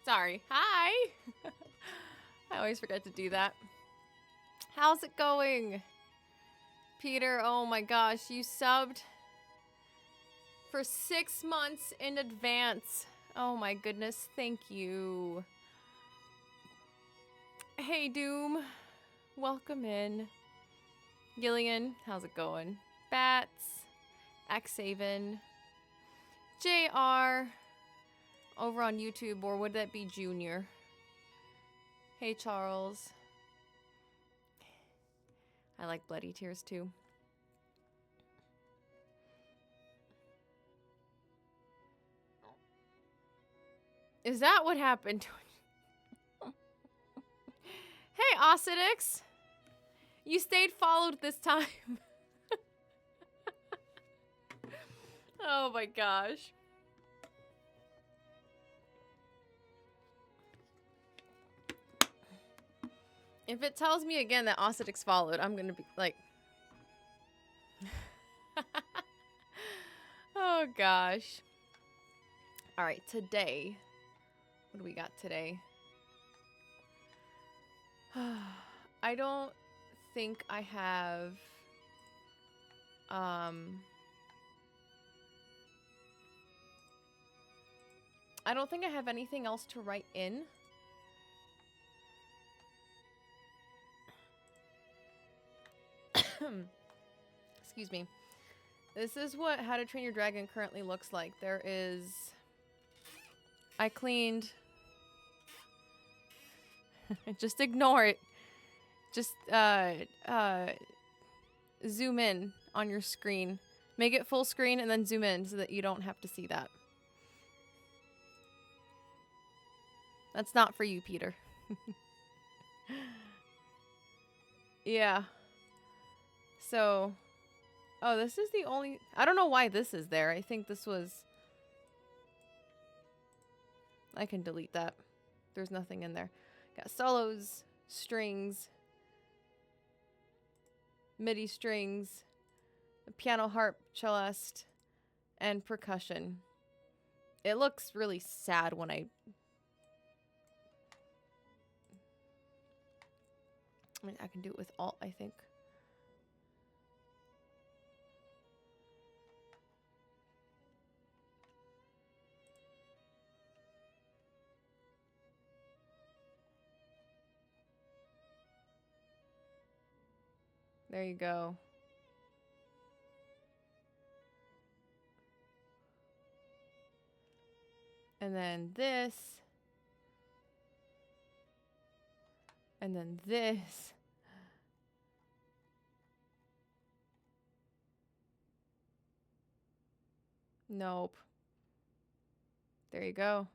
Sorry. Hi. I always forget to do that. How's it going? Peter, oh my gosh, you subbed for 6 months in advance. Oh my goodness, thank you. Hey Doom, welcome in. Gillian, how's it going? Bats, Xaven, JR, over on YouTube, or would that be Junior? Hey Charles. I like Bloody Tears too. Is that what happened? Hey Ocidix! You stayed followed this time. Oh my gosh. If it tells me again that Ocidix followed, I'm gonna be like... Oh gosh. Alright, today... What do we got today? I don't think I have... I don't think I have anything else to write in. Excuse me. This is what How to Train Your Dragon currently looks like. There is... I cleaned... Just ignore it. Just, zoom in on your screen. Make it full screen and then zoom in so that you don't have to see that. That's not for you, Peter. Yeah. So... Oh, this is the only... I don't know why this is there. I think this was... I can delete that. There's nothing in there. Got solos, strings, MIDI strings, a piano, harp, celeste, and percussion. It looks really sad when I mean, I can do it with Alt, I think. There you go. And then this. And then this. Nope. There you go.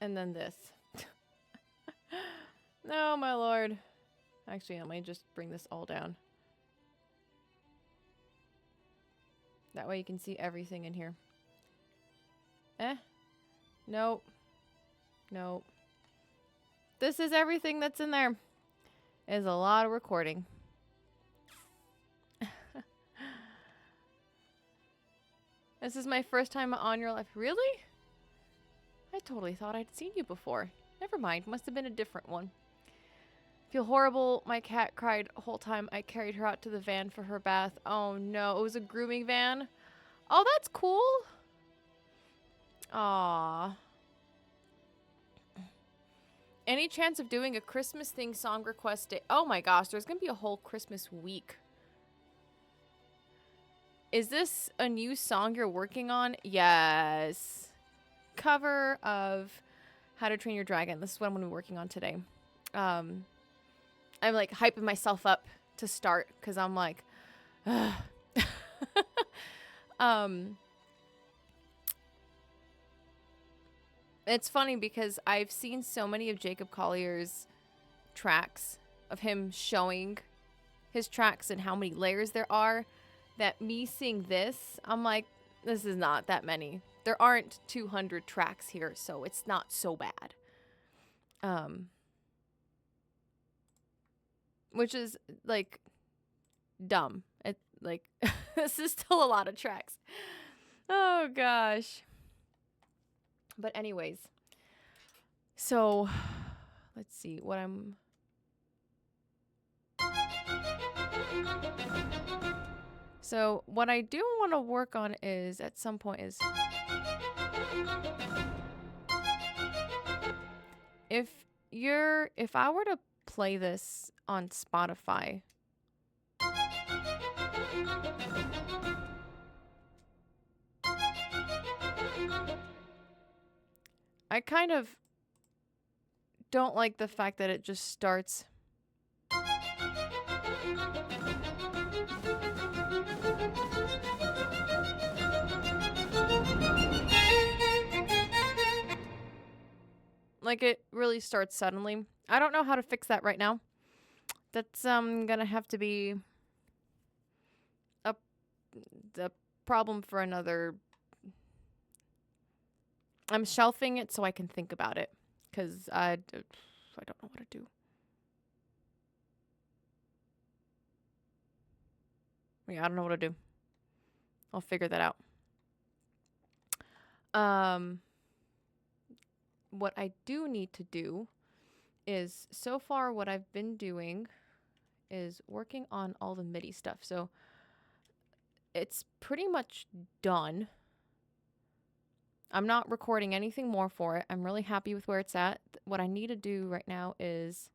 And then this. No, my lord. Actually, I might just bring this all down. That way you can see everything in here. Nope. Nope. This is everything that's in there. It's a lot of recording. This is my first time on your live. Really? I totally thought I'd seen you before. Never mind. Must have been a different one. Feel horrible. My cat cried the whole time I carried her out to the van for her bath. Oh no, it was a grooming van. Oh, that's cool. Aww. Any chance of doing a Christmas thing song request day? Oh my gosh, there's gonna be a whole Christmas week. Is this a new song you're working on? Yes. Cover of How to Train Your Dragon. This is what I'm gonna be working on today. I'm like hyping myself up to start because I'm like, it's funny because I've seen so many of Jacob Collier's tracks of him showing his tracks and how many layers there are that me seeing this, I'm like, this is not that many. There aren't 200 tracks here, so it's not so bad. Which is like dumb. It like this is still a lot of tracks. Oh gosh. But anyways, so let's see what I'm. So what I do want to work on is at some point is if I were to play this on Spotify, I kind of don't like the fact that it just starts. Like it really starts suddenly. I don't know how to fix that right now. That's gonna have to be the problem for another. I'm shelving it so I can think about it because I don't know what to do. Yeah, I don't know what to do. I'll figure that out. What I do need to do is, so far what I've been doing is working on all the MIDI stuff. So it's pretty much done. I'm not recording anything more for it. I'm really happy with where it's at. What I need to do right now is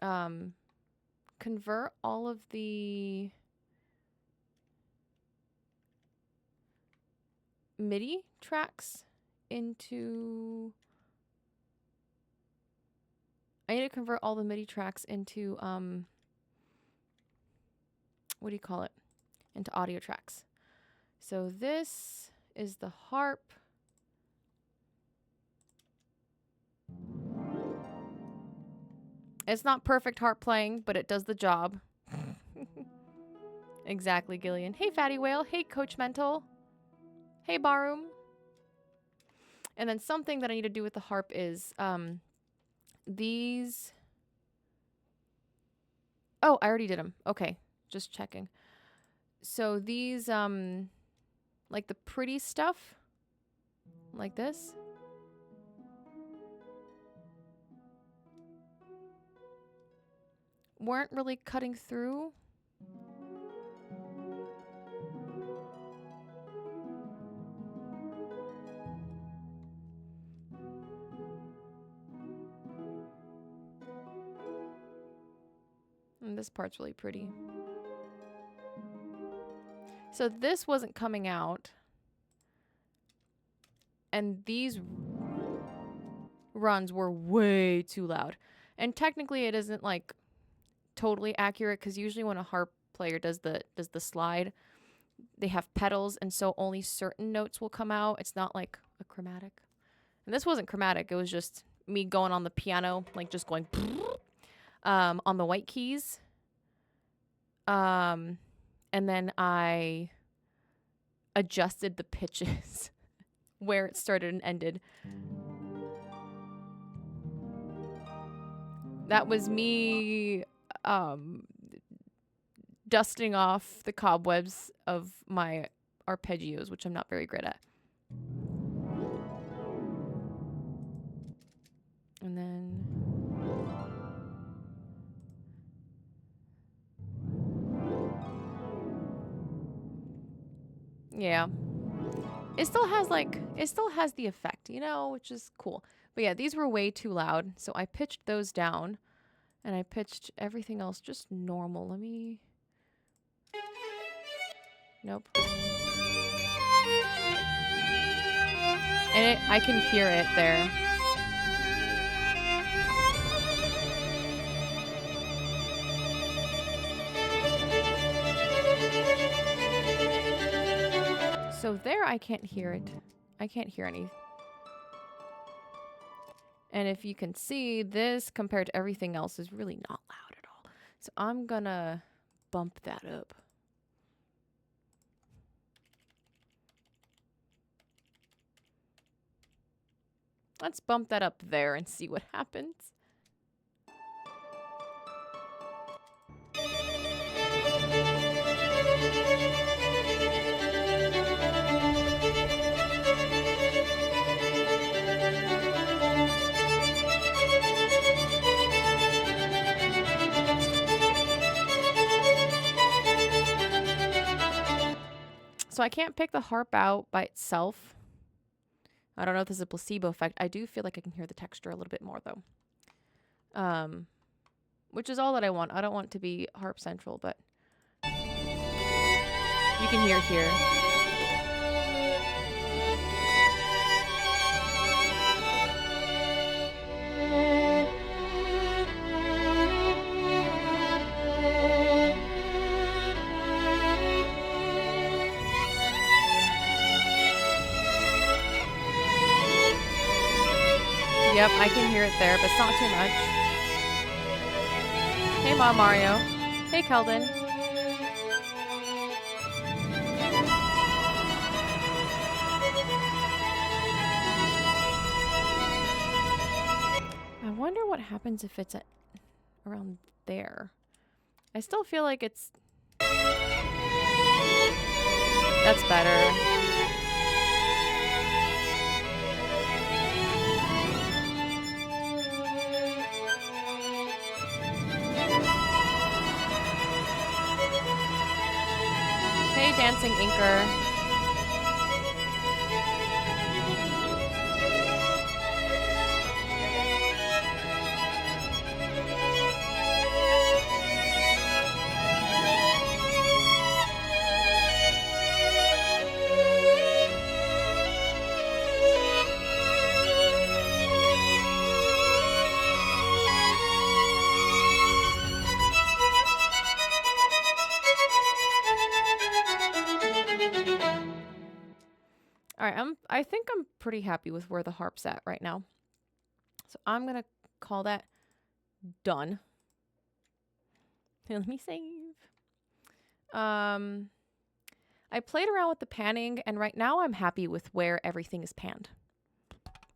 convert all of the MIDI tracks into... I need to convert all the MIDI tracks into, what do you call it? Into audio tracks. So this is the harp. It's not perfect harp playing, but it does the job. Exactly, Gillian. Hey, Fatty Whale. Hey, Coach Mental. Hey, Barum. And then something that I need to do with the harp is these. Oh, I already did them. Okay, just checking. So these, like the pretty stuff, like this. Weren't really cutting through. And this part's really pretty. So this wasn't coming out. And these runs were way too loud. And technically it isn't like totally accurate, because usually when a harp player does the slide, they have pedals, and so only certain notes will come out. It's not like a chromatic. And this wasn't chromatic. It was just me going on the piano, like just going on the white keys. And then I adjusted the pitches where it started and ended. That was me dusting off the cobwebs of my arpeggios, which I'm not very great at. And then... yeah. It still has the effect, you know, which is cool. But yeah, these were way too loud, so I pitched those down, and I pitched everything else just normal. Let me... nope. And I can hear it there. So there I can't hear it. I can't hear any. And if you can see, this compared to everything else is really not loud at all. So I'm gonna bump that up. Let's bump that up there and see what happens. So I can't pick the harp out by itself. I don't know if this is a placebo effect. I do feel like I can hear the texture a little bit more though. Which is all that I want. I don't want to be harp central, but you can hear here. Yep, I can hear it there, but it's not too much. Hey, Mom Mario. Hey, Keldon. I wonder what happens if it's at around there. I still feel like it's... That's better. Hey, Dancing Inker. All right, I think I'm pretty happy with where the harp's at right now. So I'm going to call that done. Let me save. I played around with the panning, and right now I'm happy with where everything is panned.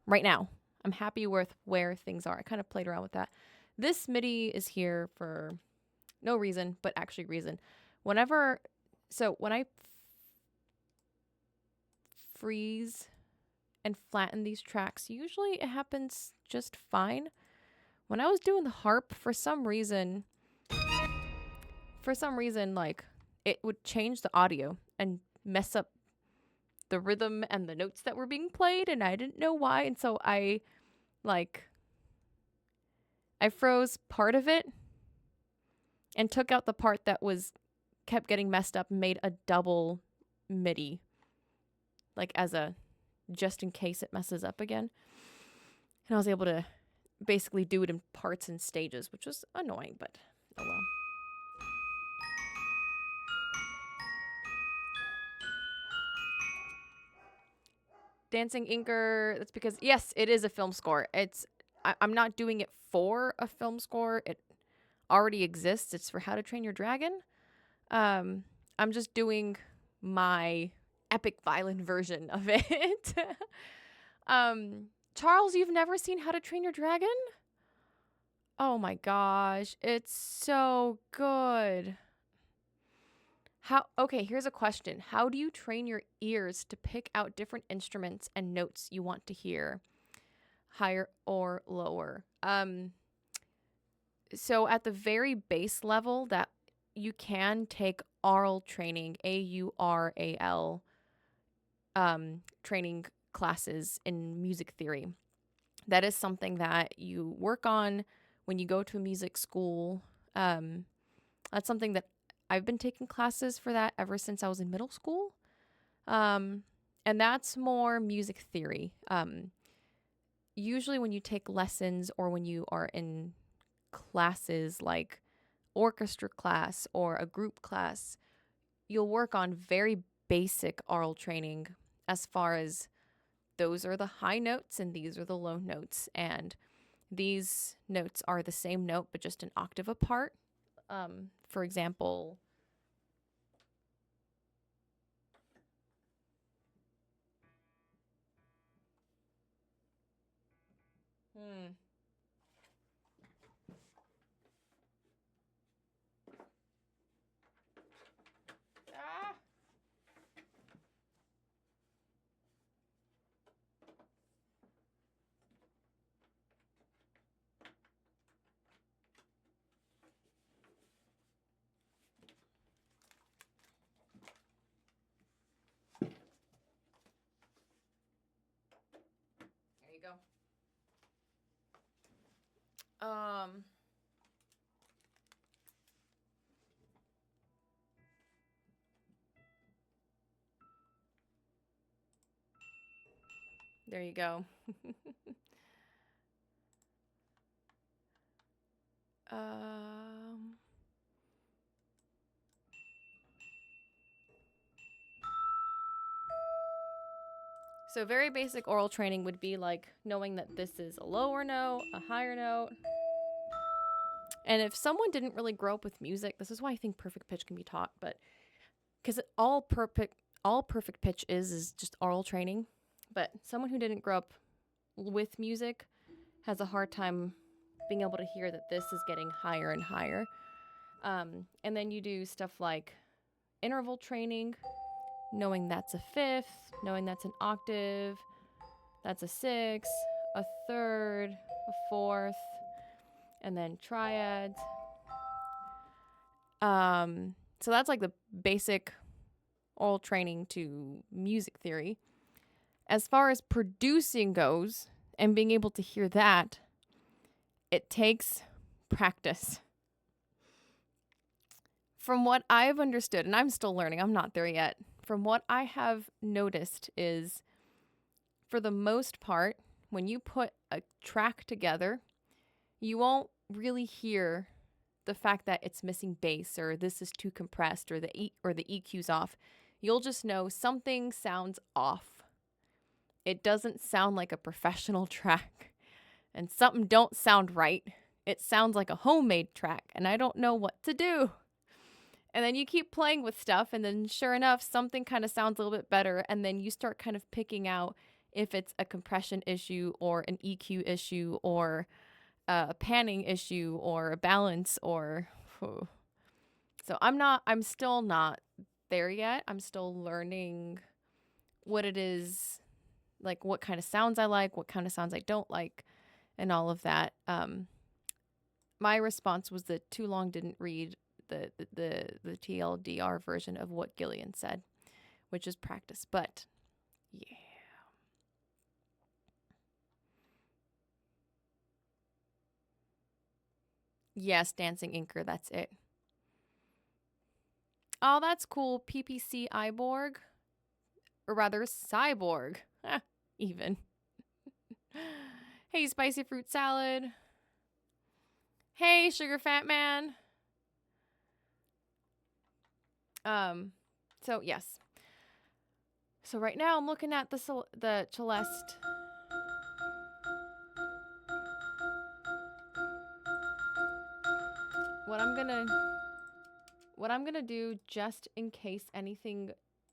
Right now, I'm happy with where things are. I kind of played around with that. This MIDI is here for no reason, but actually reason. When I freeze and flatten these tracks, usually it happens just fine. When I was doing the harp, for some reason, like, it would change the audio and mess up the rhythm and the notes that were being played, and I didn't know why. And so I froze part of it and took out the part that kept getting messed up and made a double MIDI, like as a just in case it messes up again. And I was able to basically do it in parts and stages, which was annoying, but oh well. Dancing Inker, that's because, yes, it is a film score. I'm not doing it for a film score. It already exists. It's for How to Train Your Dragon. I'm just doing my epic violin version of it. Charles, you've never seen How to Train Your Dragon? Oh my gosh, it's so good. Okay, here's a question. How do you train your ears to pick out different instruments and notes you want to hear, higher or lower? So at the very base level, that you can take aural training, AURAL, training classes in music theory. That is something that you work on when you go to a music school. That's something that I've been taking classes for that ever since I was in middle school. And that's more music theory. Usually when you take lessons or when you are in classes like orchestra class or a group class, you'll work on very basic aural training as far as those are the high notes and these are the low notes. And these notes are the same note but just an octave apart. For example, Mm. Ah. There you go. There you go. um, so very basic oral training would be like knowing that this is a lower note, a higher note. And if someone didn't really grow up with music, this is why I think perfect pitch can be taught, but because all perfect pitch is just oral training. But someone who didn't grow up with music has a hard time being able to hear that this is getting higher and higher. And then you do stuff like interval training, knowing that's a fifth, knowing that's an octave, that's a sixth, a third, a fourth, and then triads. So that's like the basic oral training to music theory. As far as producing goes and being able to hear that, it takes practice. From what I've understood, and I'm still learning, I'm not there yet. From what I have noticed is, for the most part, when you put a track together, you won't really hear the fact that it's missing bass or this is too compressed or the EQ's off. You'll just know something sounds off. It doesn't sound like a professional track, and something don't sound right. It sounds like a homemade track, and I don't know what to do. And then you keep playing with stuff, and then sure enough, something kind of sounds a little bit better, and then you start kind of picking out if it's a compression issue or an EQ issue or a panning issue or a balance or... So I'm still not there yet. I'm still learning what it is, like what kind of sounds I like, what kind of sounds I don't like, and all of that. My response was that Too Long didn't read the TLDR version of what Gillian said, which is practice. But yeah. Yes, Dancing Inker, that's it. Oh, that's cool. PPC Iborg. Or rather, Cyborg. Even. Hey, Spicy Fruit Salad. Hey, Sugar Fat Man. So yes. So right now I'm looking at the Celeste. What I'm gonna do, just in case anything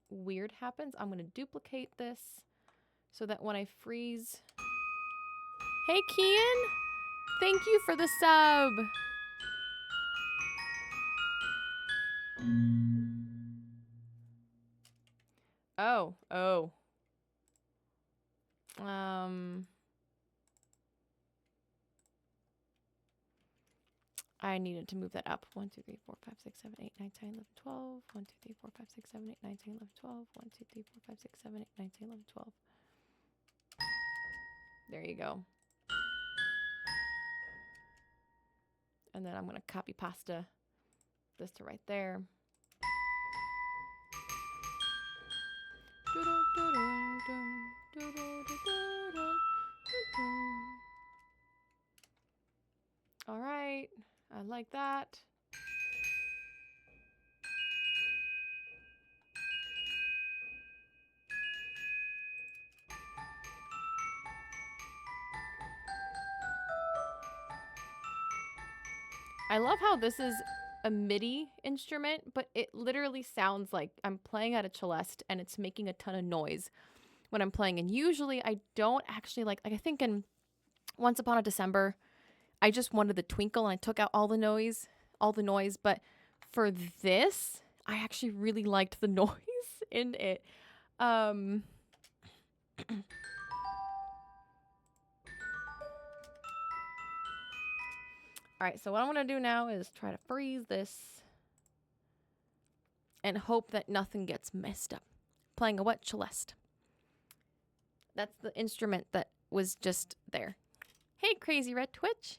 weird happens, I'm gonna duplicate this so that when I freeze... Hey, Kian! Thank you for the sub! Oh. I needed to move that up. 1, 2, 3, 4, 5, 6, 7, 8, 9, 10, 11, 12. 1, 2, 3, 4, 5, 6, 7, 8, 9, 10, 11, 12. 1, 2, 3, 4, 5, 6, 7, 8, 9, 10, 11, 12. There you go. And then I'm going to copy pasta this to right there. All right. I like that. I love how this is a MIDI instrument, but it literally sounds like I'm playing at a celeste and it's making a ton of noise when I'm playing. And usually I don't actually like I think in Once Upon a December, I just wanted the twinkle and I took out all the noise, but for this, I actually really liked the noise in it. All right, so what I'm going to do now is try to freeze this and hope that nothing gets messed up. Playing a wet celeste. That's the instrument that was just there. Hey, Crazy Red Twitch.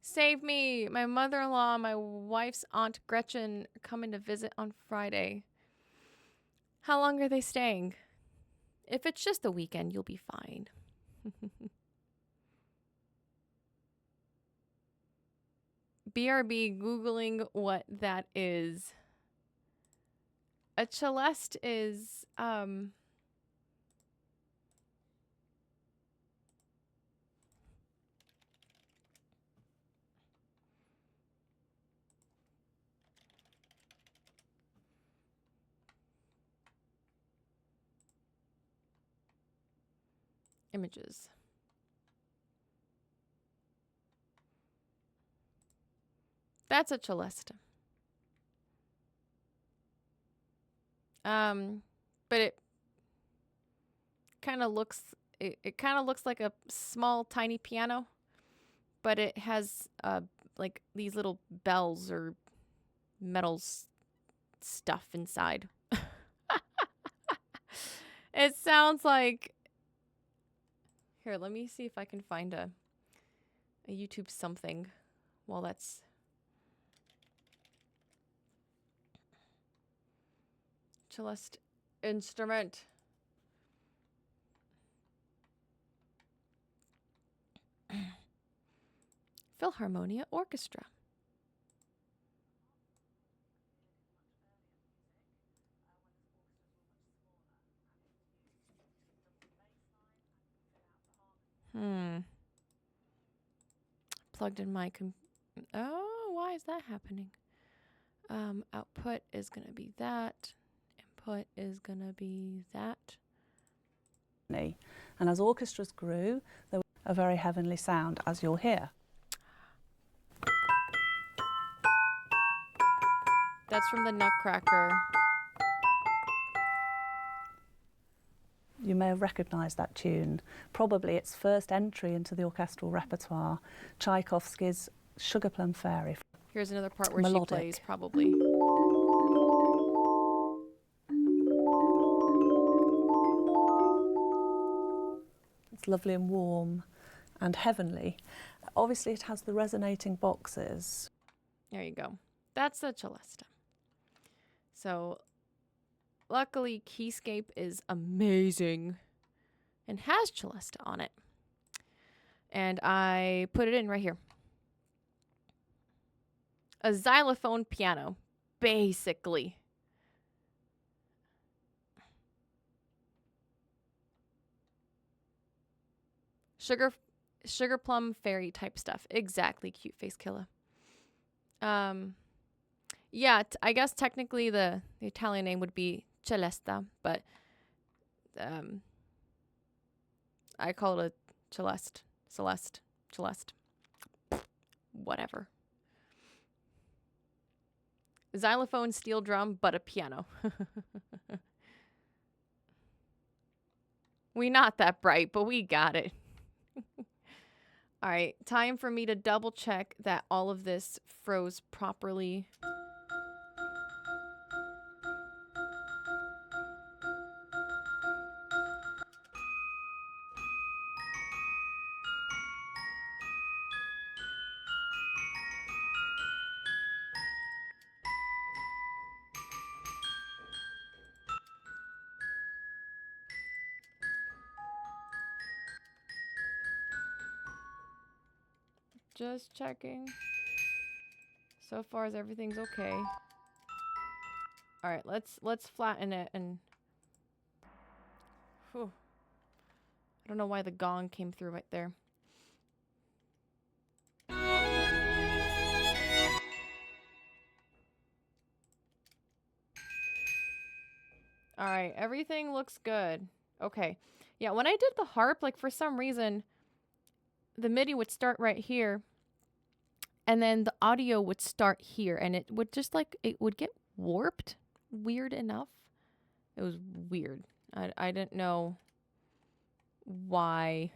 Save me. My mother-in-law and my wife's aunt Gretchen are coming to visit on Friday. How long are they staying? If it's just a weekend, you'll be fine. BRB Googling what that is. A celeste is, images. That's a celeste. But it kind of looks, it kind of looks like a small, tiny piano, but it has, like these little bells or metal stuff inside. It sounds like, here, let me see if I can find a YouTube something while that's celeste instrument. Philharmonia Orchestra. Plugged in my oh, why is that happening? Output is gonna be that. Input is gonna be that. And as orchestras grew, there was a very heavenly sound, as you'll hear. That's from the Nutcracker. You may have recognised that tune. Probably its first entry into the orchestral repertoire, Tchaikovsky's Sugar Plum Fairy. Here's another part where Melodic. she plays, probably. It's lovely and warm and heavenly. Obviously, it has the resonating boxes. There you go. That's the celesta. So, luckily, Keyscape is amazing and has celesta on it. And I put it in right here. A xylophone piano, basically. Sugar plum fairy type stuff. Exactly, Cute Face Killer. Yeah, I guess technically the Italian name would be celesta, but I call it a celeste. Whatever. Xylophone, steel drum, but a piano. We not that bright, but we got it. All right, time for me to double check that all of this froze properly. Just checking. So far as everything's okay. All right, let's flatten it and whew. I don't know why the gong came through right there. All right, everything looks good. Okay. Yeah, when I did the harp, like for some reason, the MIDI would start right here, and then the audio would start here, and it would just like, it would get warped, weird enough. It was weird. I didn't know why.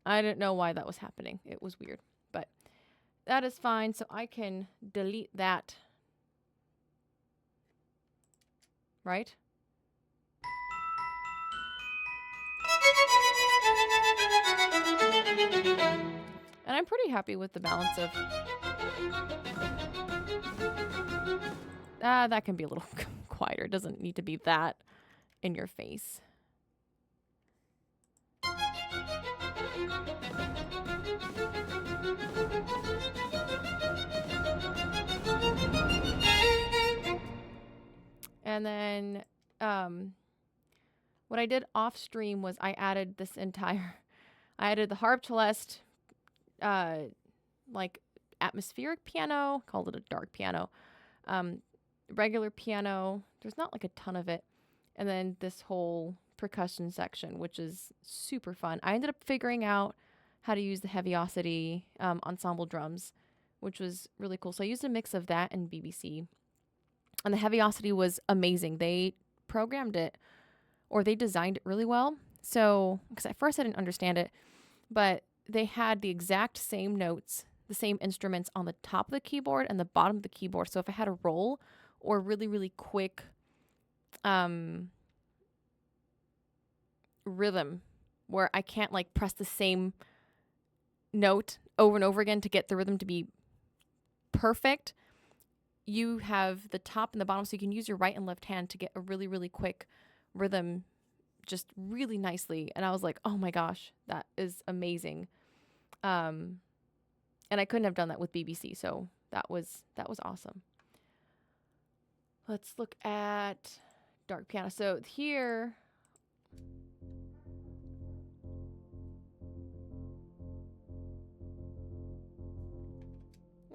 I didn't know why that was happening. It was weird, but that is fine. So I can delete that, right? And I'm pretty happy with the balance of... that can be a little quieter. It doesn't need to be that in your face. And then what I did off stream was I added this entire... I added the harp celeste, like atmospheric piano, called it a dark piano, regular piano. There's not like a ton of it. And then this whole percussion section, which is super fun. I ended up figuring out how to use the Heaviosity ensemble drums, which was really cool. So I used a mix of that and BBC. And the Heaviosity was amazing. They programmed it, or they designed it really well. So, because at first I didn't understand it, but they had the exact same notes, the same instruments on the top of the keyboard and the bottom of the keyboard. So if I had a roll or really, really quick rhythm where I can't like press the same note over and over again to get the rhythm to be perfect, you have the top and the bottom, so you can use your right and left hand to get a really, really quick rhythm just really nicely. And I was like, oh my gosh, that is amazing. And I couldn't have done that with BBC, so that was awesome. Let's look at dark piano. So here,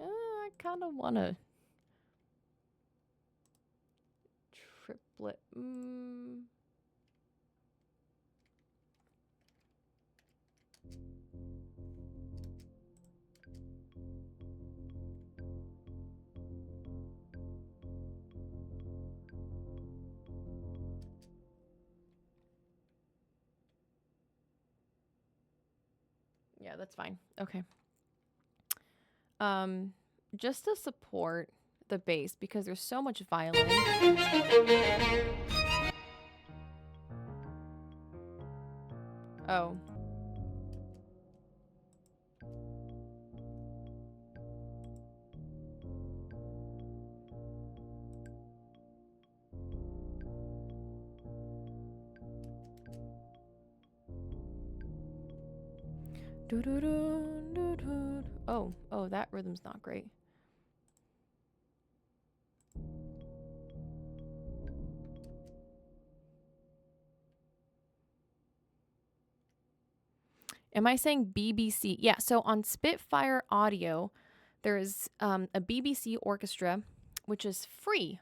I kind of want to triplet. Yeah, that's fine. Okay. Just to support the bass, because there's so much violin. Oh. Oh, that rhythm's not great. Am I saying BBC? Yeah, so on Spitfire Audio, there is a BBC orchestra, which is free.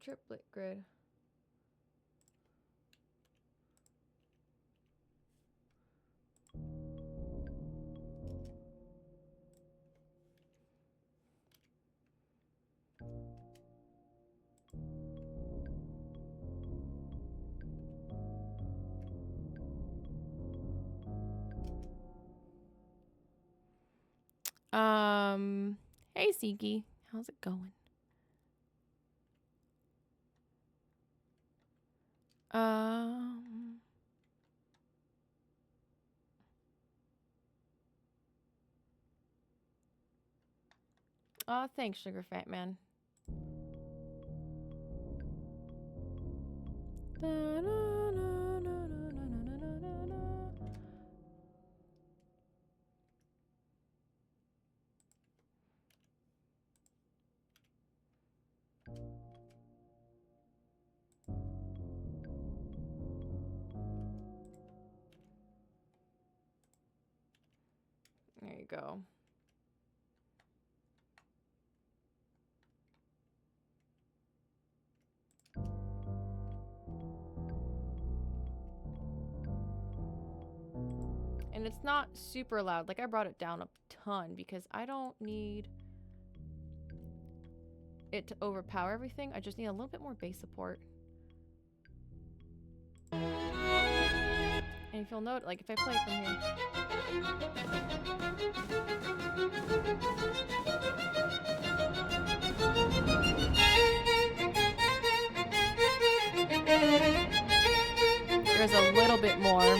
Triplet grid. Hey Siki, how's it going? Oh, thanks, Sugar Fat Man. There you go. And it's not super loud. Like, I brought it down a ton because I don't need it to overpower everything. I just need a little bit more bass support. And if you'll note, like, if I play from here. There's a little bit more.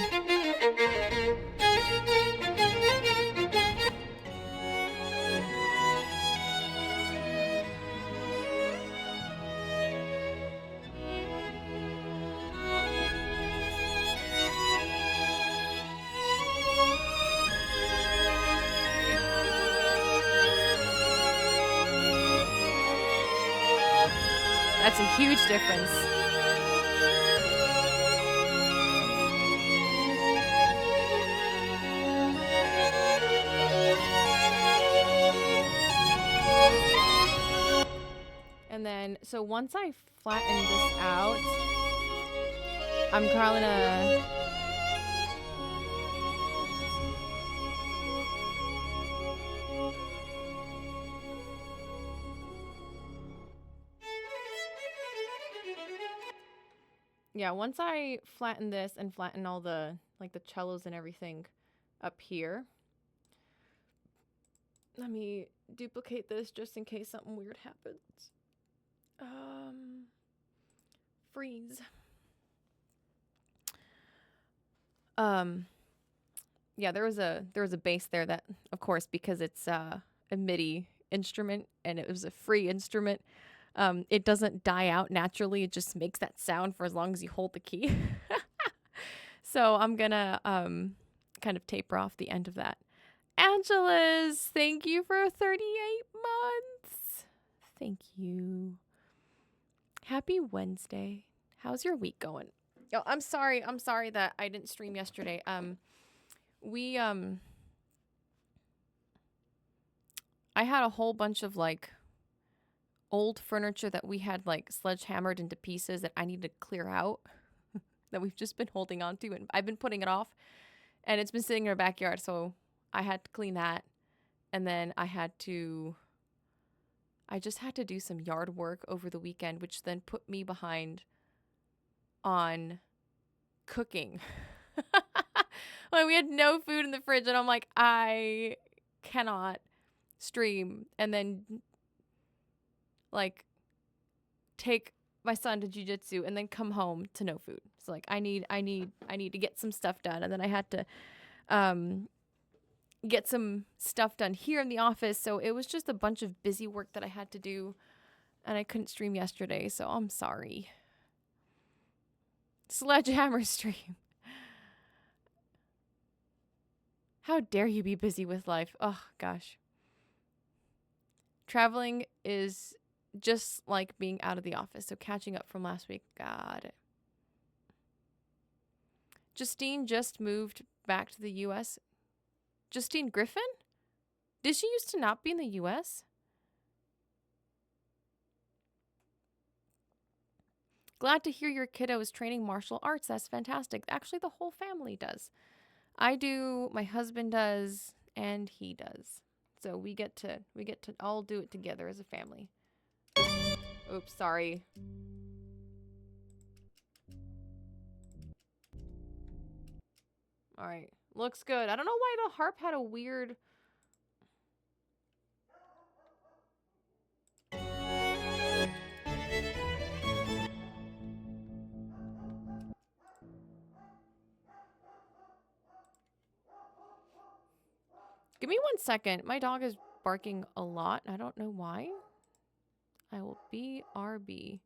That's a huge difference. And then, so once I flatten this out, I'm gonna... Yeah, once I flatten this and flatten all the, like, the cellos and everything up here. Let me duplicate this just in case something weird happens. Freeze. Yeah, there was a bass there that, of course, because it's a MIDI instrument and it was a free instrument, it doesn't die out naturally. It just makes that sound for as long as you hold the key. So I'm gonna kind of taper off the end of that. Angela's, thank you for 38 months. Thank you. Happy Wednesday. How's your week going? Oh, I'm sorry that I didn't stream yesterday. I had a whole bunch of like old furniture that we had like sledgehammered into pieces that I need to clear out that we've just been holding on to, and I've been putting it off, and it's been sitting in our backyard, so I had to clean that, and then I just had to do some yard work over the weekend, which then put me behind on cooking. Like, we had no food in the fridge, and I'm like, I cannot stream and then like take my son to jiu-jitsu and then come home to no food. So like I need to get some stuff done, and then I had to get some stuff done here in the office. So it was just a bunch of busy work that I had to do, and I couldn't stream yesterday, so I'm sorry. Sledgehammer stream. How dare you be busy with life? Oh gosh. Traveling is just like being out of the office. So catching up from last week. Got it. Justine just moved back to the U.S. Justine Griffin? Did she used to not be in the U.S.? Glad to hear your kiddo is training martial arts. That's fantastic. Actually, the whole family does. I do, my husband does, and he does. So we get to all do it together as a family. Oops, sorry. All right, looks good. I don't know why the harp had a weird... Give me 1 second. My dog is barking a lot. I don't know why. I will BRB.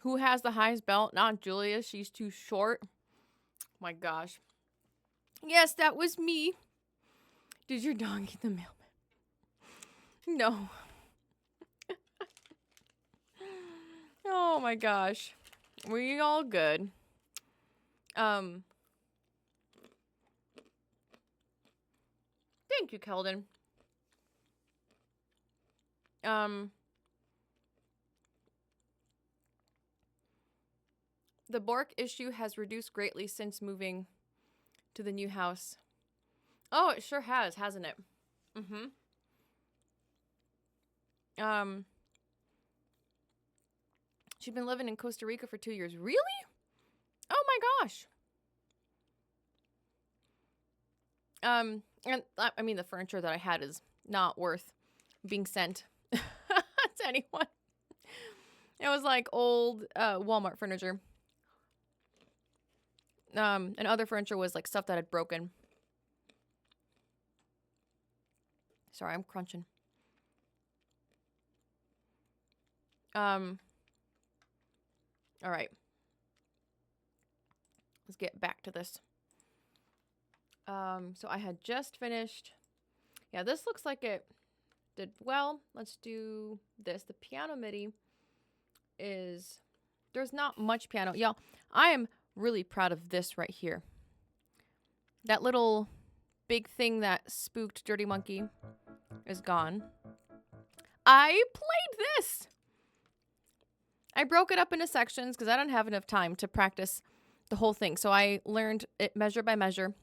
Who has the highest belt? Not Julia. She's too short. My gosh. Yes, that was me. Did your dog get the mailman? No. Oh my gosh. We all good. Thank you, Keldon. The Bork issue has reduced greatly since moving to the new house. Oh, it sure has, hasn't it? Mm-hmm. She's been living in Costa Rica for 2 years. Really? Oh my gosh. And I mean, the furniture that I had is not worth being sent to anyone. It was like old Walmart furniture. And other furniture was like stuff that had broken. Sorry, I'm crunching. All right. Let's get back to this. So I had just finished. Yeah, this looks like it did well. Let's do this. The piano MIDI is, there's not much piano. Y'all, I am really proud of this right here. That little big thing that spooked Dirty Monkey is gone. I played this. I broke it up into sections because I don't have enough time to practice the whole thing. So I learned it measure by measure.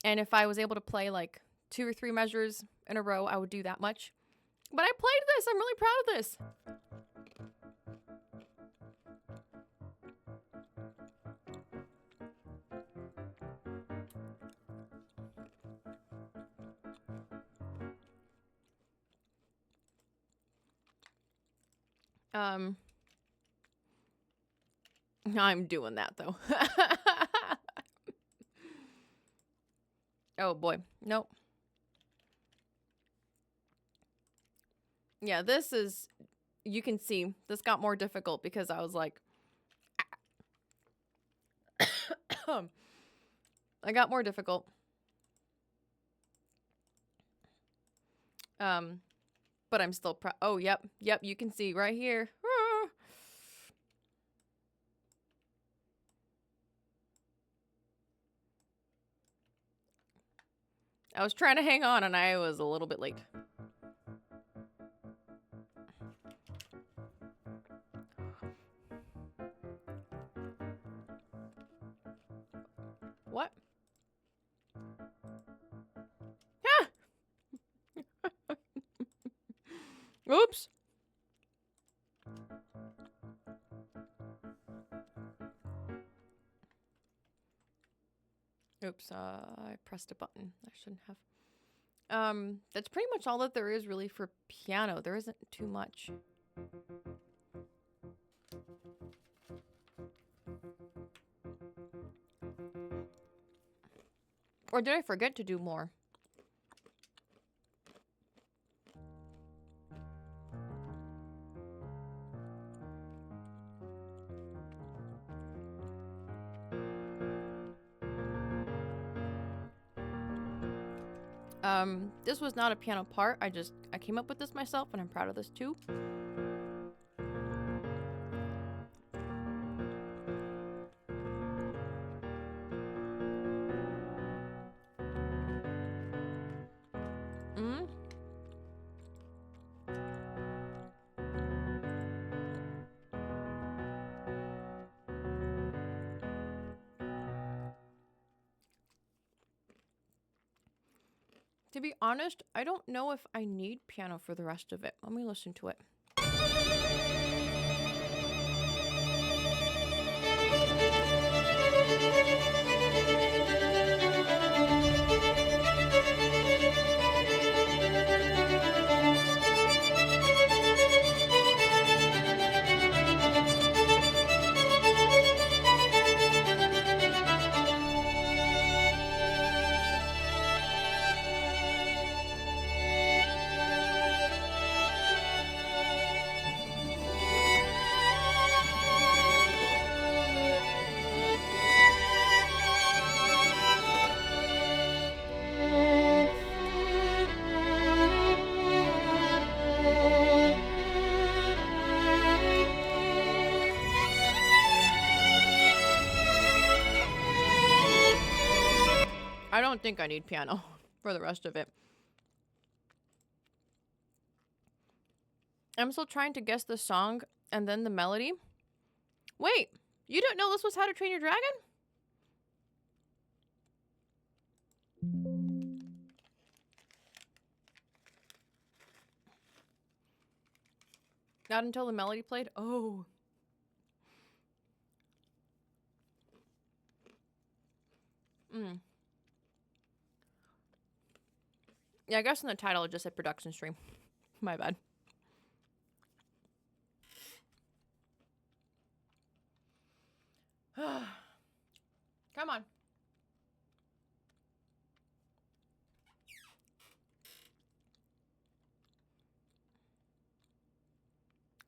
And if I was able to play like 2 or 3 measures in a row, I would do that much. But I played this. I'm really proud of this. I'm doing that though. Oh boy. Nope. Yeah, this is, you can see this got more difficult because I was like, I got more difficult. But I'm still proud. Oh, yep. You can see right here. I was trying to hang on and I was a little bit late. What? Ah! Oops. Oops, I pressed a button. I shouldn't have. That's pretty much all that there is really for piano. There isn't too much. Or did I forget to do more? This was not a piano part. I came up with this myself and I'm proud of this too. To be honest, I don't know if I need piano for the rest of it. Let me listen to it. don't think I need piano for the rest of it. I'm still trying to guess the song and then the melody. Wait, you don't know this was How to Train Your Dragon? Not until the melody played? Oh. Yeah, I guess in the title it just said production stream. My bad. Come on.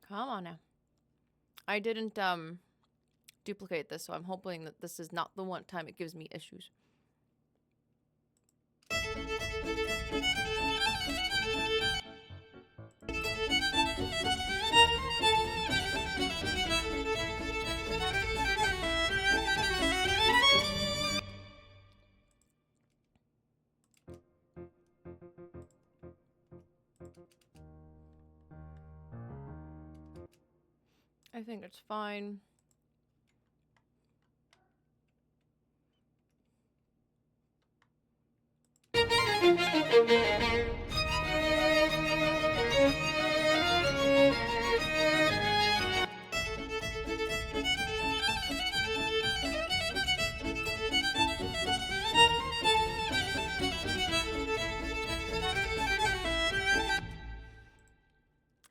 Come on now. I didn't duplicate this, so I'm hoping that this is not the one time it gives me issues. I think it's fine.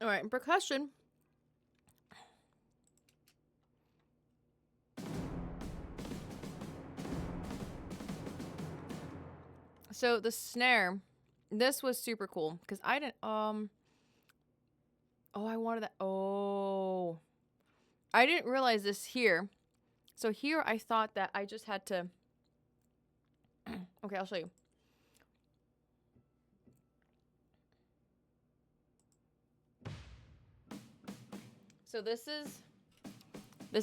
All right, in percussion. So the snare, this was super cool because I didn't, oh, I wanted that. Oh, I didn't realize this here. So here I thought that I just had to, okay, I'll show you. So this is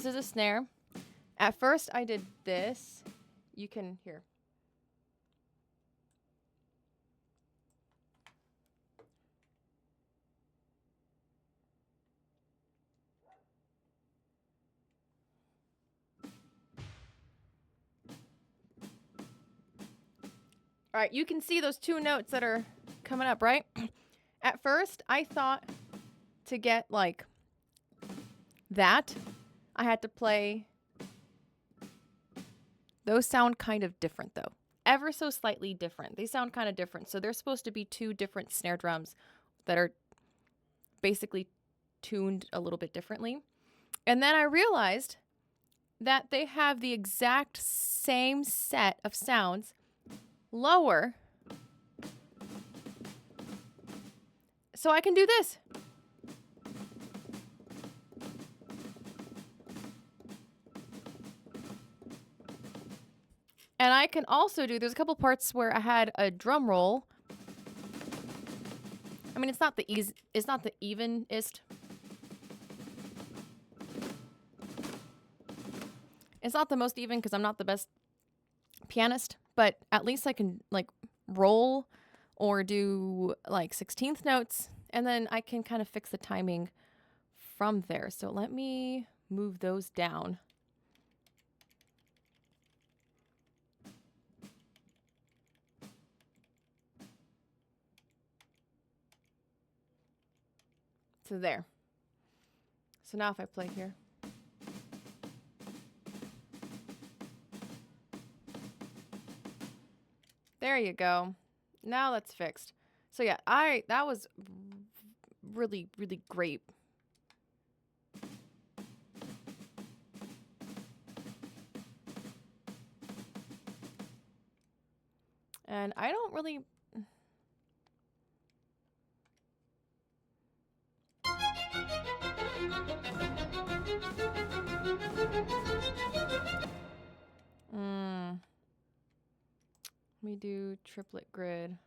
a snare. At first I did this. You can hear. All right, you can see those two notes that are coming up, right? At first, I thought to get like that, I had to play. Those sound kind of different though. Ever so slightly different. They sound kind of different. So they're supposed to be two different snare drums that are basically tuned a little bit differently. And then I realized that they have the exact same set of sounds lower. So I can do this. And I can also do, there's a couple parts where I had a drum roll. I mean, it's not the evenest. It's not the most even because I'm not the best pianist, but at least I can like roll or do like 16th notes, and then I can kind of fix the timing from there. So let me move those down. So there. So now if I play here. There you go. Now that's fixed. So yeah, that was really, really great. And I don't really... Let me do triplet grid.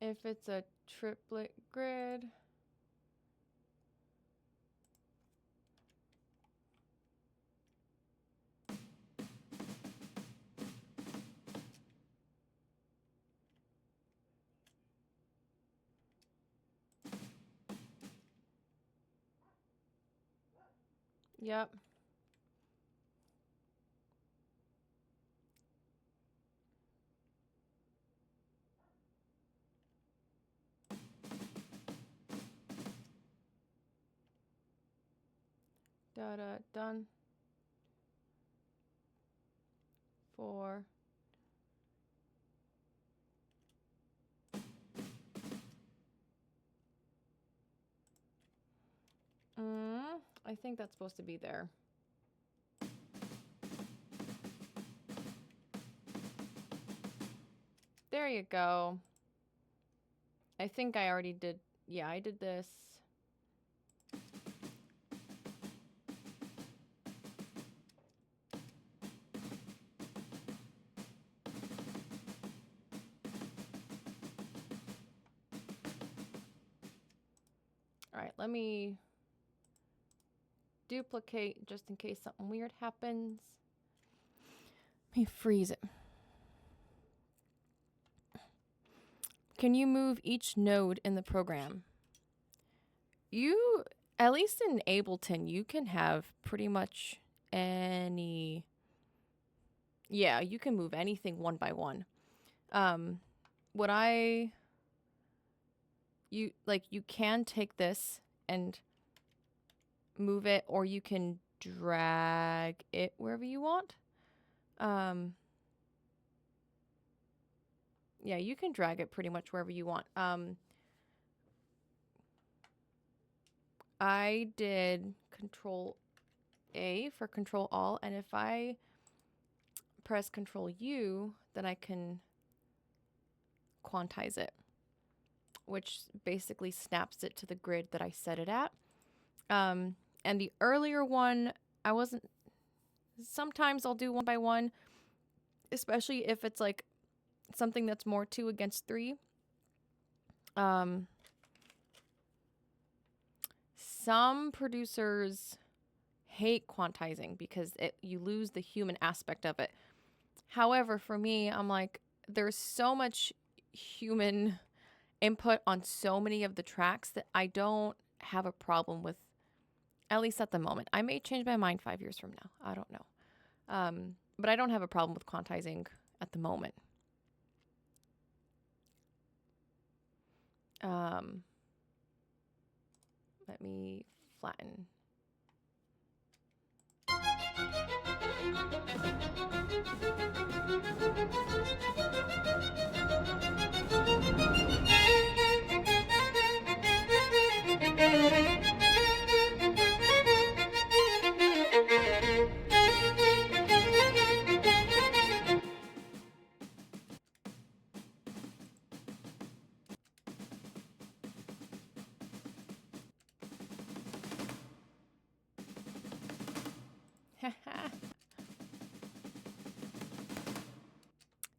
if it's a triplet grid. Yep. Done. 4. I think that's supposed to be there. There you go. I think I already did. Yeah, I did this. All right, let me duplicate just in case something weird happens. Let me freeze it. Can you move each node in the program? You, at least in Ableton, you can have pretty much any... Yeah, you can move anything one by one. You can take this and move it, or you can drag it wherever you want. Yeah, you can drag it pretty much wherever you want. I did Control A for Control All, and if I press Control U, then I can quantize it, which basically snaps it to the grid that I set it at. And the earlier one, sometimes I'll do one by one, especially if it's like something that's more 2 against 3. Some producers hate quantizing because you lose the human aspect of it. However, for me, I'm like, there's so much human input on so many of the tracks that I don't have a problem with, at least at the moment. I may change my mind 5 years from now. I don't know. But I don't have a problem with quantizing at the moment. Let me flatten.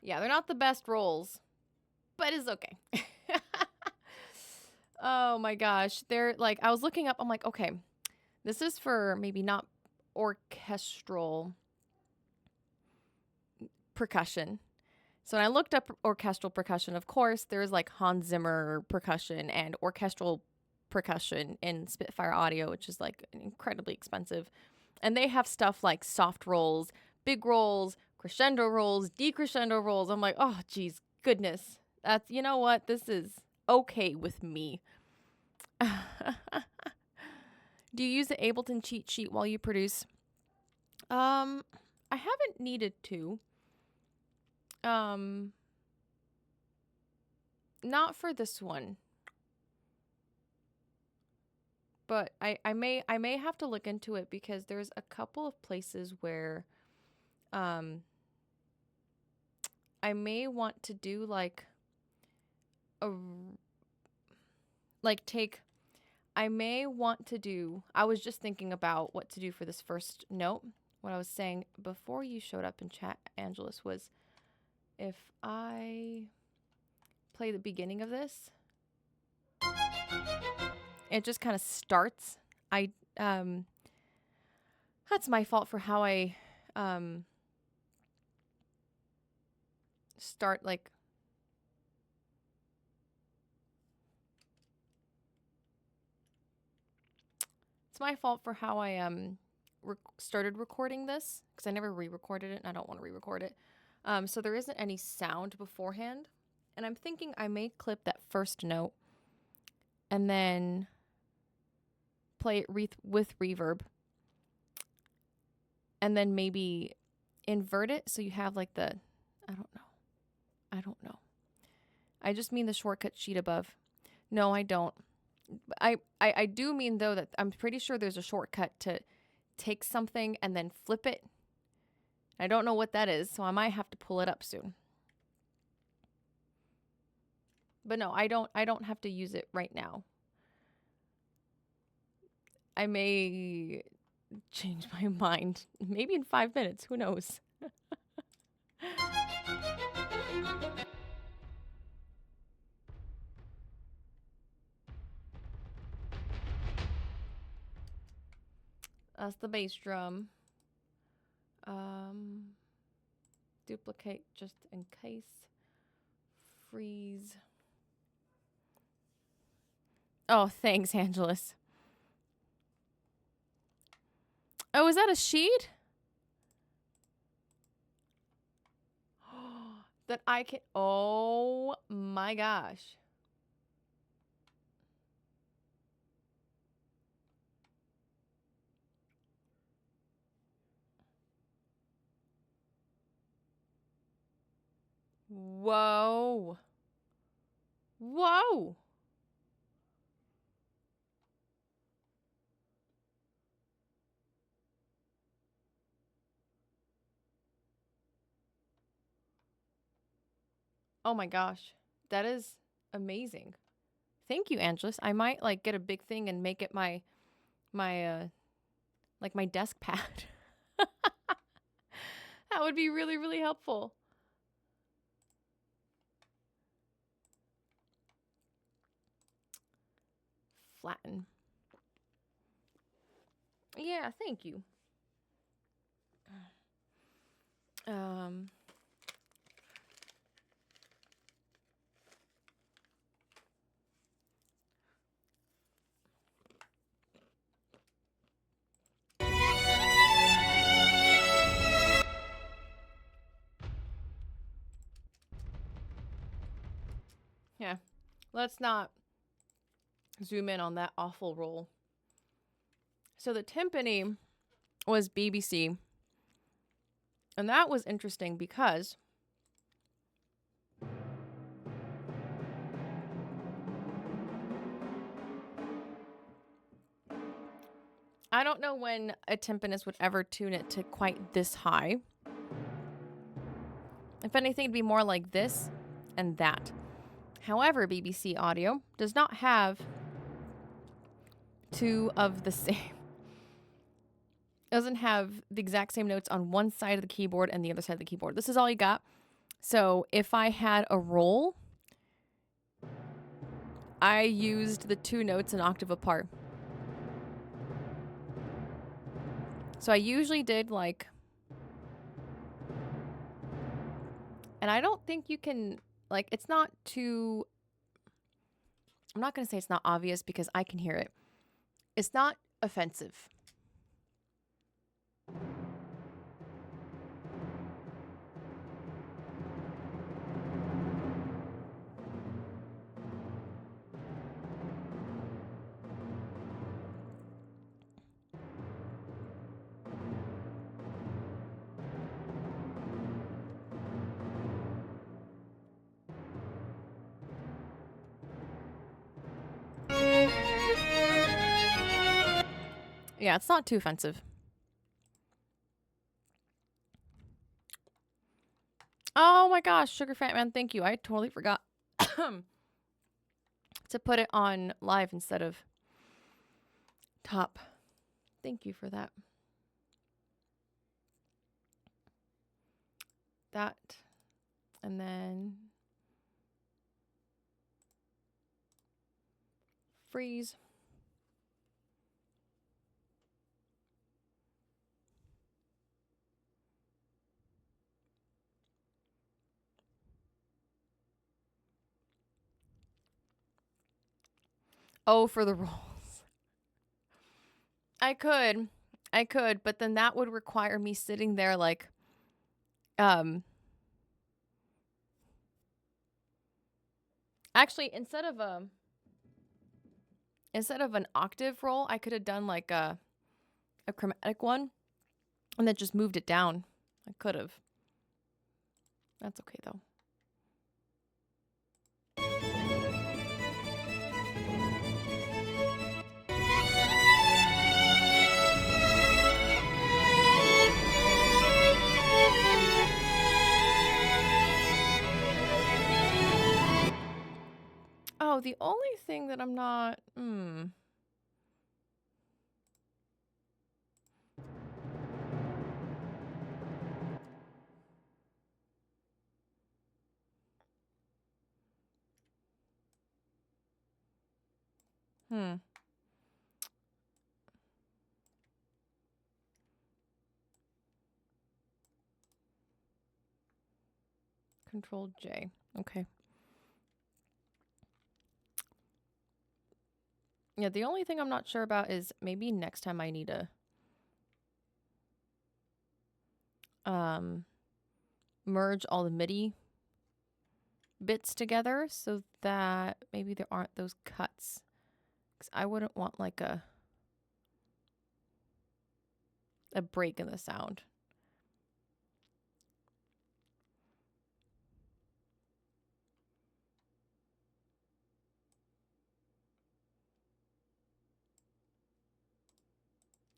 Yeah, they're not the best rolls, but it's okay. Oh my gosh. They're like, I was looking up, I'm like, okay, this is for maybe not orchestral percussion. So when I looked up orchestral percussion, of course, there's like Hans Zimmer percussion and orchestral percussion in Spitfire Audio, which is like incredibly expensive. And they have stuff like soft rolls, big rolls, crescendo rolls, decrescendo rolls. I'm like, oh, geez, goodness. That's, you know what? This is okay with me. Do you use the Ableton cheat sheet while you produce? I haven't needed to. Not for this one. But I may have to look into it because there's a couple of places where I may want to do like I was just thinking about what to do for this first note. What I was saying before you showed up in chat, Angelus, was if I play the beginning of this. It just kind of starts. That's my fault for how I start, like, it's my fault for how I started recording this, because I never re-recorded it and I don't want to re-record it. So there isn't any sound beforehand, and I'm thinking I may clip that first note and then play it with reverb, and then maybe invert it so you have like the, I don't know. I just mean the shortcut sheet above. No, I don't. I do mean, though, that I'm pretty sure there's a shortcut to take something and then flip it. I don't know what that is, so I might have to pull it up soon. But no, I don't have to use it right now. I may change my mind. Maybe in 5 minutes. Who knows? That's the bass drum. Duplicate just in case. Freeze. Oh, thanks, Angelus. Oh, is that a sheet? That I can... Oh, my gosh. Whoa. Whoa. Oh my gosh. That is amazing. Thank you, Angelus. I might like get a big thing and make it my like my desk pad. That would be really, really helpful. Flatten. Yeah, thank you. Yeah, let's not zoom in on that awful roll. So the timpani was BBC. And that was interesting because I don't know when a timpanist would ever tune it to quite this high. If anything, it'd be more like this and that. However, BBC Audio does not have two of the same. Doesn't have the exact same notes on one side of the keyboard and the other side of the keyboard. This is all you got. So if I had a roll, I used the two notes an octave apart. So I usually did like, and I don't think you can, like, it's not too, I'm not going to say it's not obvious because I can hear it. It's not offensive. Yeah, it's not too offensive. Oh my gosh, Sugar Fat Man, thank you. I totally forgot to put it on live instead of top. Thank you for that. That, and then freeze. Oh, for the rolls. I could, but then that would require me sitting there like, actually, instead of an octave roll, I could have done like a chromatic one and then just moved it down. I could have. That's okay though. Oh, the only thing that I'm not... Control J. Okay. Yeah, the only thing I'm not sure about is maybe next time I need to merge all the MIDI bits together so that maybe there aren't those cuts. Because I wouldn't want like a break in the sound.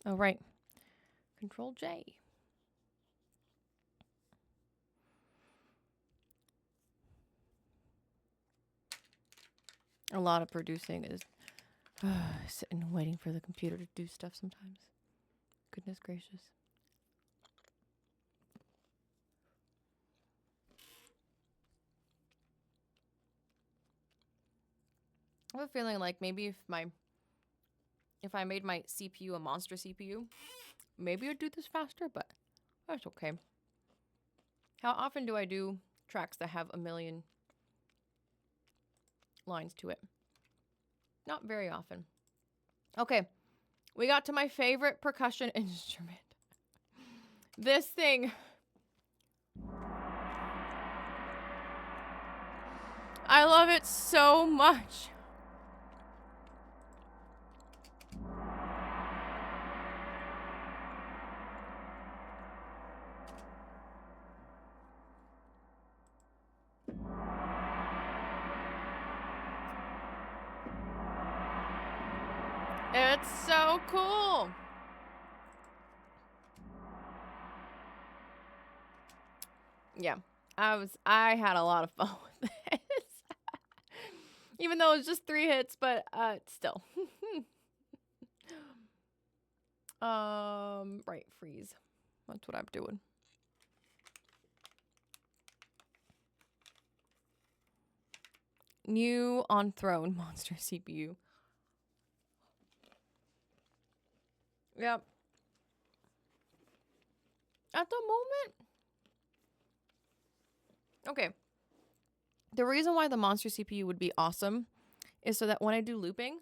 Oh, right. Control J. A lot of producing is sitting and waiting for the computer to do stuff sometimes. Goodness gracious. I have a feeling like maybe if I made my CPU a monster CPU, maybe I'd do this faster, but that's okay. How often do I do tracks that have a million lines to it? Not very often. Okay, we got to my favorite percussion instrument. This thing. I love it so much. It's so cool. Yeah, I had a lot of fun with this. Even though it was just 3 hits, but still. Right, freeze. That's what I'm doing. New on throne monster CPU. Yep. At the moment. Okay. The reason why the monster CPU would be awesome is so that when I do looping,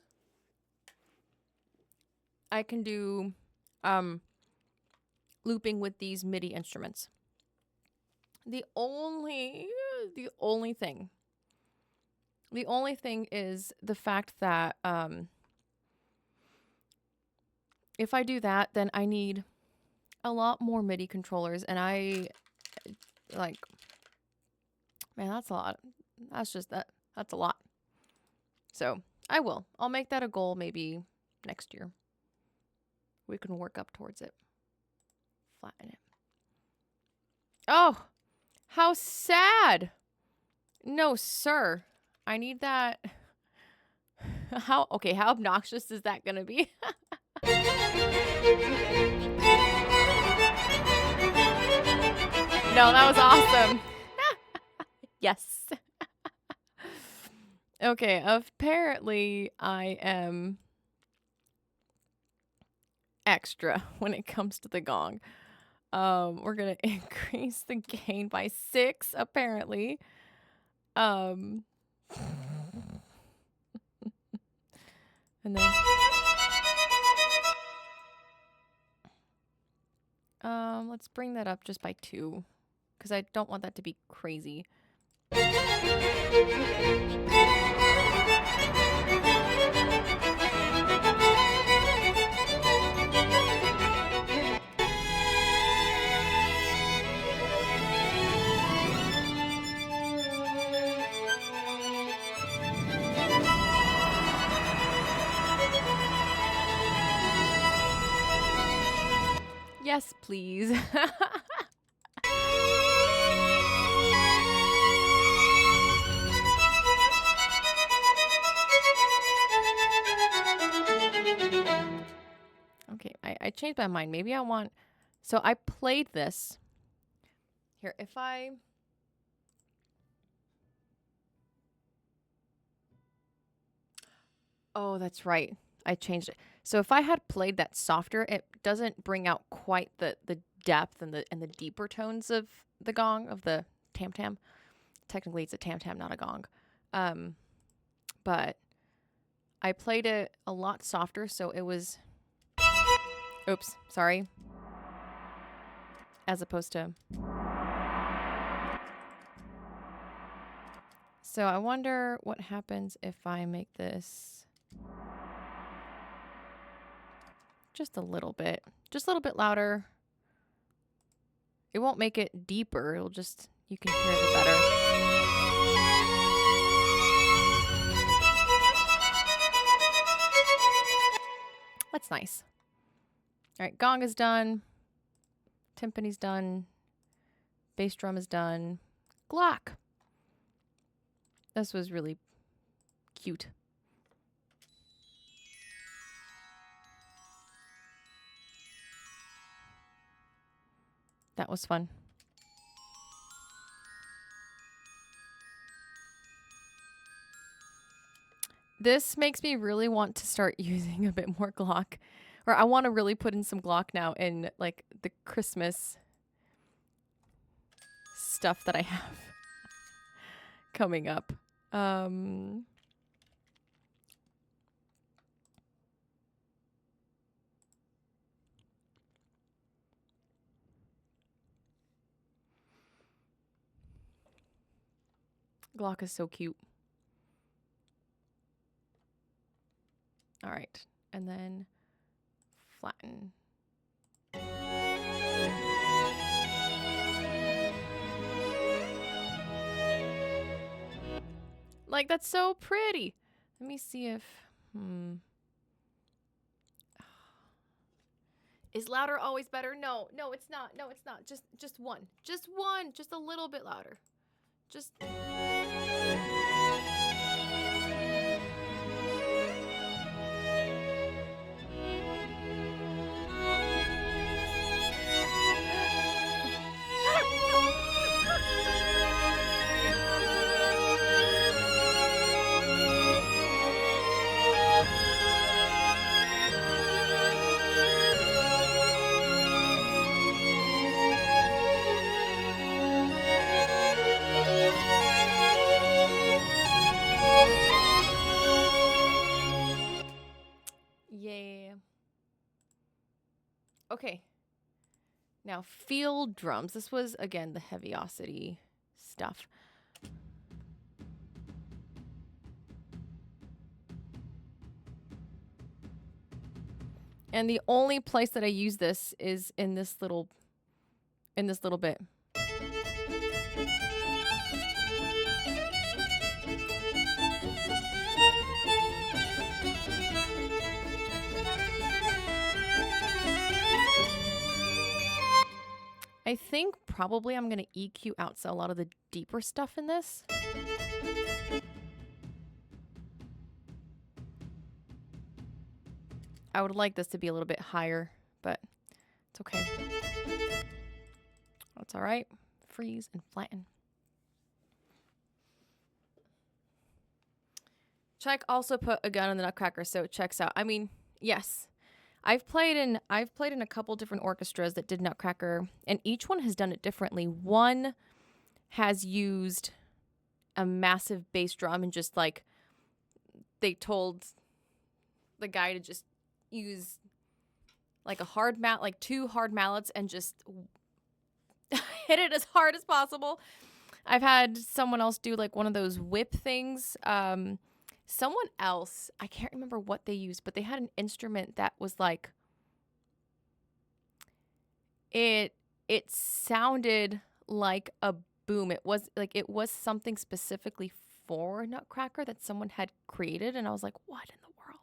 I can do looping with these MIDI instruments. The only thing is the fact that if I do that, then I need a lot more MIDI controllers, and I like, man, that's a lot. That's a lot. So I'll make that a goal maybe next year. We can work up towards it. Flatten it. Oh, how sad. No, sir. I need that. How obnoxious is that gonna be? No, that was awesome. Yes. Okay, apparently I am extra when it comes to the gong. We're gonna increase the gain by 6, apparently. Um, and then let's bring that up just by 2, because I don't want that to be crazy. Yes, please. Okay, I changed my mind. Maybe I want... So I played this. Here, if I... Oh, that's right. I changed it. So if I had played that softer, it doesn't bring out quite the depth and the deeper tones of the gong, of the tam tam. Technically, it's a tam tam, not a gong. But I played it a lot softer, so it was... Oops, sorry. As opposed to... So I wonder what happens if I make this just a little bit louder. It won't make it deeper. It'll just, you can hear it better. That's nice. All right, gong is done. Timpani's done. Bass drum is done. Glock. This was really cute. That was fun. This makes me really want to start using a bit more Glock. Or I want to really put in some Glock now in like the Christmas stuff that I have coming up. Glock is so cute. All right, and then flatten. Like, that's so pretty. Let me see if, Is louder always better? No, it's not. No, it's not. Just one. Just one. Just a little bit louder. Just... Yeah. Okay. Now, field drums. This was, again, the Heaviosity stuff. And the only place that I use this is in this little bit. I think probably I'm going to EQ out a lot of the deeper stuff in this. I would like this to be a little bit higher, but it's okay. That's all right. Freeze and flatten. Chuck also put a gun in the Nutcracker, so it checks out. I mean, yes. I've played in a couple different orchestras that did Nutcracker, and each one has done it differently. One has used a massive bass drum and just like they told the guy to just use like like 2 hard mallets and just hit it as hard as possible. I've had someone else do like one of those whip things. Someone else, I can't remember what they used, but they had an instrument that was like it sounded like a boom. It was something specifically for Nutcracker that someone had created, and I was like, what in the world?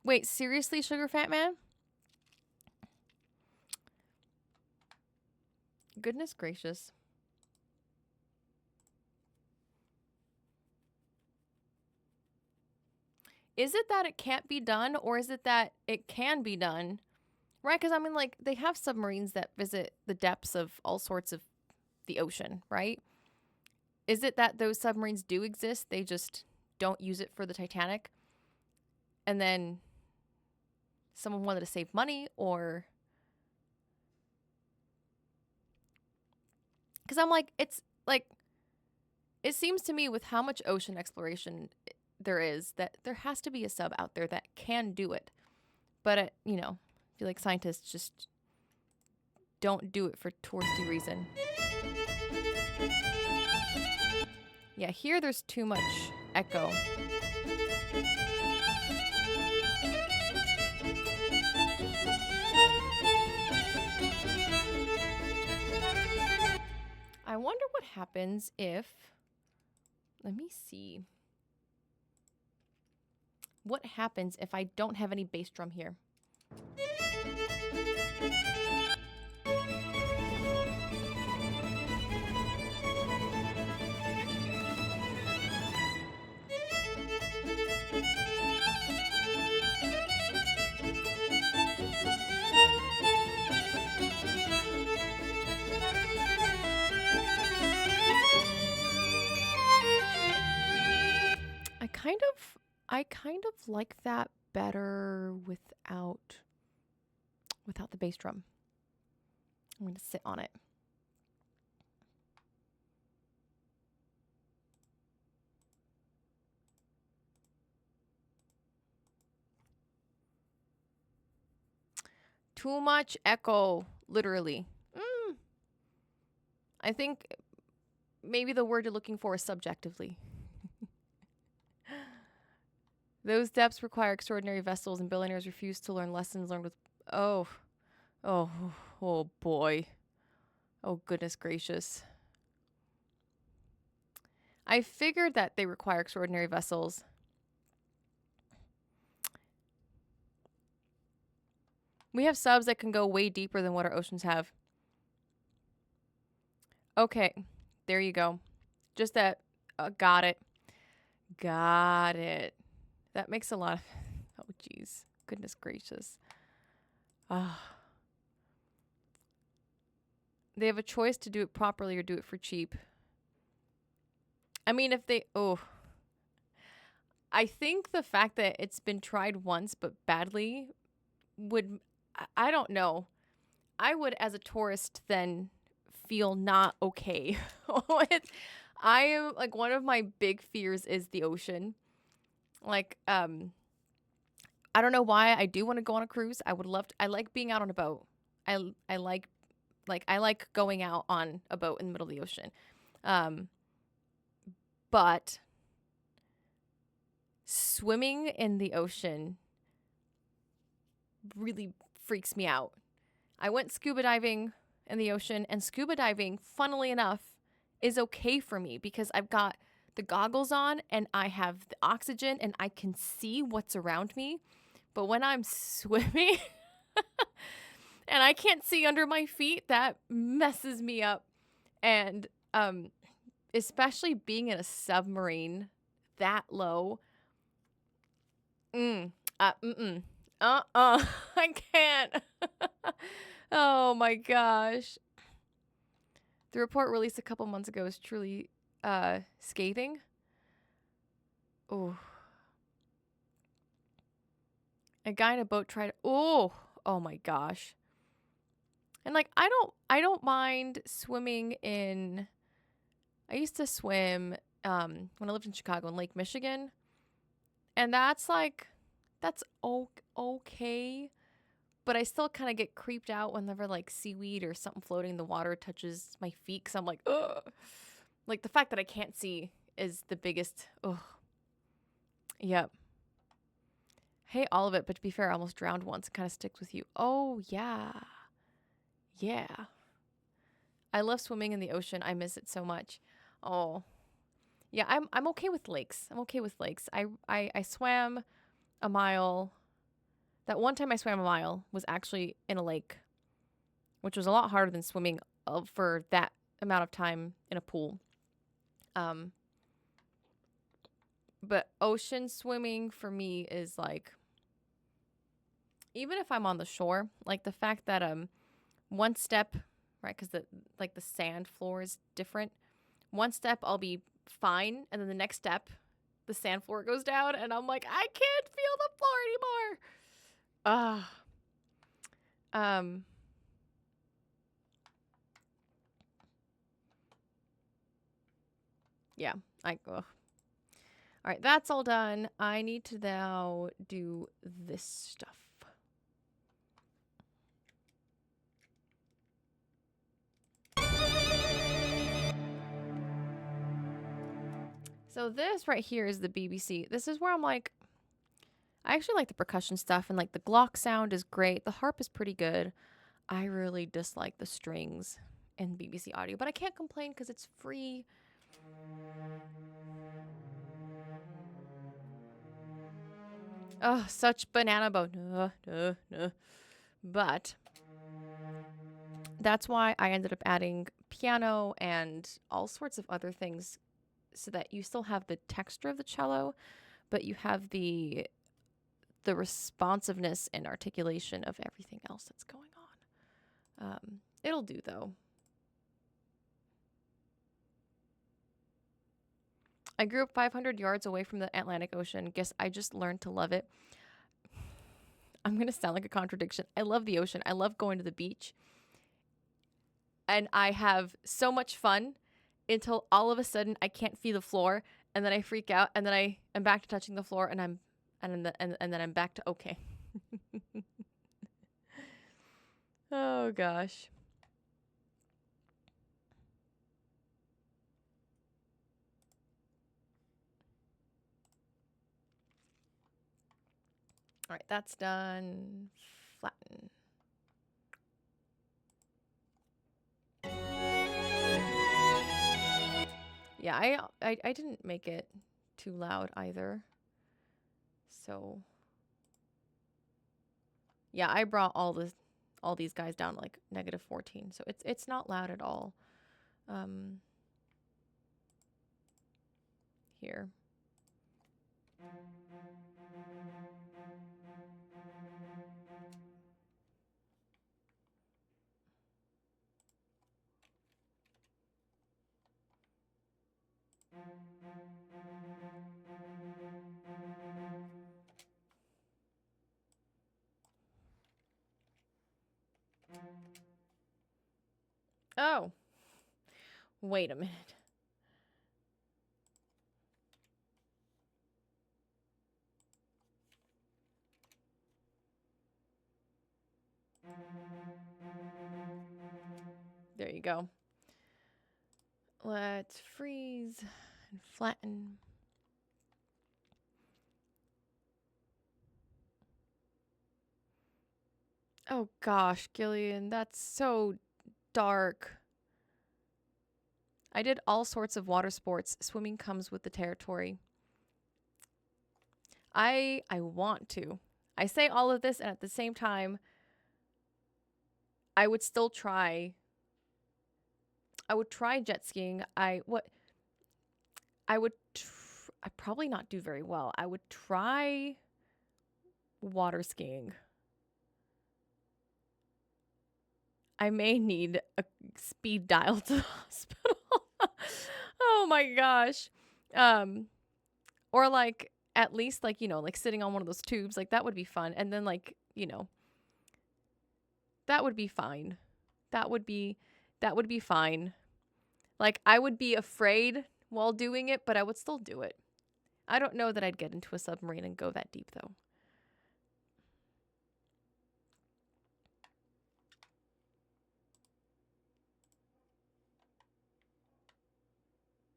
Wait, seriously, Sugar Fat Man? Goodness gracious. Is it that it can't be done, or is it that it can be done? Right? Because I mean, like, they have submarines that visit the depths of all sorts of the ocean, right? Is it that those submarines do exist? They just don't use it for the Titanic? And then someone wanted to save money, or... Because I'm like, it's like, it seems to me with how much ocean exploration there is that there has to be a sub out there that can do it. But, I feel like scientists just don't do it for touristy reason. Yeah, here there's too much echo. I wonder what happens if... Let me see. What happens if I don't have any bass drum here? I kind of like that better without the bass drum. I'm going to sit on it. Too much echo, literally. I think maybe the word you're looking for is subjectively. Those depths require extraordinary vessels, and billionaires refuse to learn lessons learned with... Oh boy. Oh, goodness gracious. I figured that they require extraordinary vessels. We have subs that can go way deeper than what our oceans have. Okay, there you go. Just that. Got it. Got it. That makes a lot of... Oh, jeez. Goodness gracious. They have a choice to do it properly or do it for cheap. I mean, if they... Oh. I think the fact that it's been tried once but badly would... I don't know. I would, as a tourist, then feel not okay. I am... Like, one of my big fears is the ocean. Like, I don't know why I do want to go on a cruise. I would love to. I like being out on a boat. I like going out on a boat in the middle of the ocean. But swimming in the ocean really freaks me out. I went scuba diving in the ocean, and scuba diving, funnily enough, is okay for me because I've got the goggles on and I have the oxygen and I can see what's around me. But when I'm swimming and I can't see under my feet, that messes me up. And especially being in a submarine that low, I can't. Oh my gosh. The report released a couple months ago is truly scathing. Oh. A guy in a boat tried. Oh my gosh. And like I don't mind swimming in. I used to swim when I lived in Chicago in Lake Michigan, and that's okay, but I still kind of get creeped out whenever like seaweed or something floating in the water touches my feet. Cause I'm like, ugh. Like the fact that I can't see is the biggest. Ugh. Yep. Hey, all of it, but to be fair, I almost drowned once. It kind of sticks with you. Oh yeah. Yeah. I love swimming in the ocean. I miss it so much. Oh. Yeah, I'm okay with lakes. I'm okay with lakes. I swam a mile. That one time I swam a mile was actually in a lake, which was a lot harder than swimming for that amount of time in a pool. But ocean swimming for me is like, even if I'm on the shore, like the fact that one step, right, because the sand floor is different. One step I'll be fine, and then the next step, the sand floor goes down, and I'm like, I can't feel the floor anymore. Yeah, ugh. All right, that's all done. I need to now do this stuff. So this right here is the BBC. This is where I'm like, I actually like the percussion stuff, and like the Glock sound is great. The harp is pretty good. I really dislike the strings in BBC Audio, but I can't complain because it's free. Oh, such banana boat. But that's why I ended up adding piano and all sorts of other things so that you still have the texture of the cello, but you have the responsiveness and articulation of everything else that's going on. It'll do, though. I grew up 500 yards away from the Atlantic Ocean. Guess I just learned to love it. I'm going to sound like a contradiction. I love the ocean. I love going to the beach. And I have so much fun until all of a sudden I can't feel the floor, and then I freak out, and then I am back to touching the floor, and then I'm back to okay. Oh gosh. All right, that's done. Flatten. Yeah, I didn't make it too loud either. So yeah, I brought all these guys down like -14. So it's not loud at all. Here. Oh. Wait a minute. There you go. Let's freeze and flatten. Oh gosh, Gillian, that's so dark. I did all sorts of water sports. Swimming comes with the territory. I want to. I say all of this, and at the same time, I would still try. I would try jet skiing. I'd probably not do very well. I would try water skiing. I may need a speed dial to the hospital. Oh my gosh. Or like at least like, you know, like sitting on one of those tubes, like that would be fun. And then like, you know, that would be fine. That would be fine. Like I would be afraid while doing it, but I would still do it. I don't know that I'd get into a submarine and go that deep though.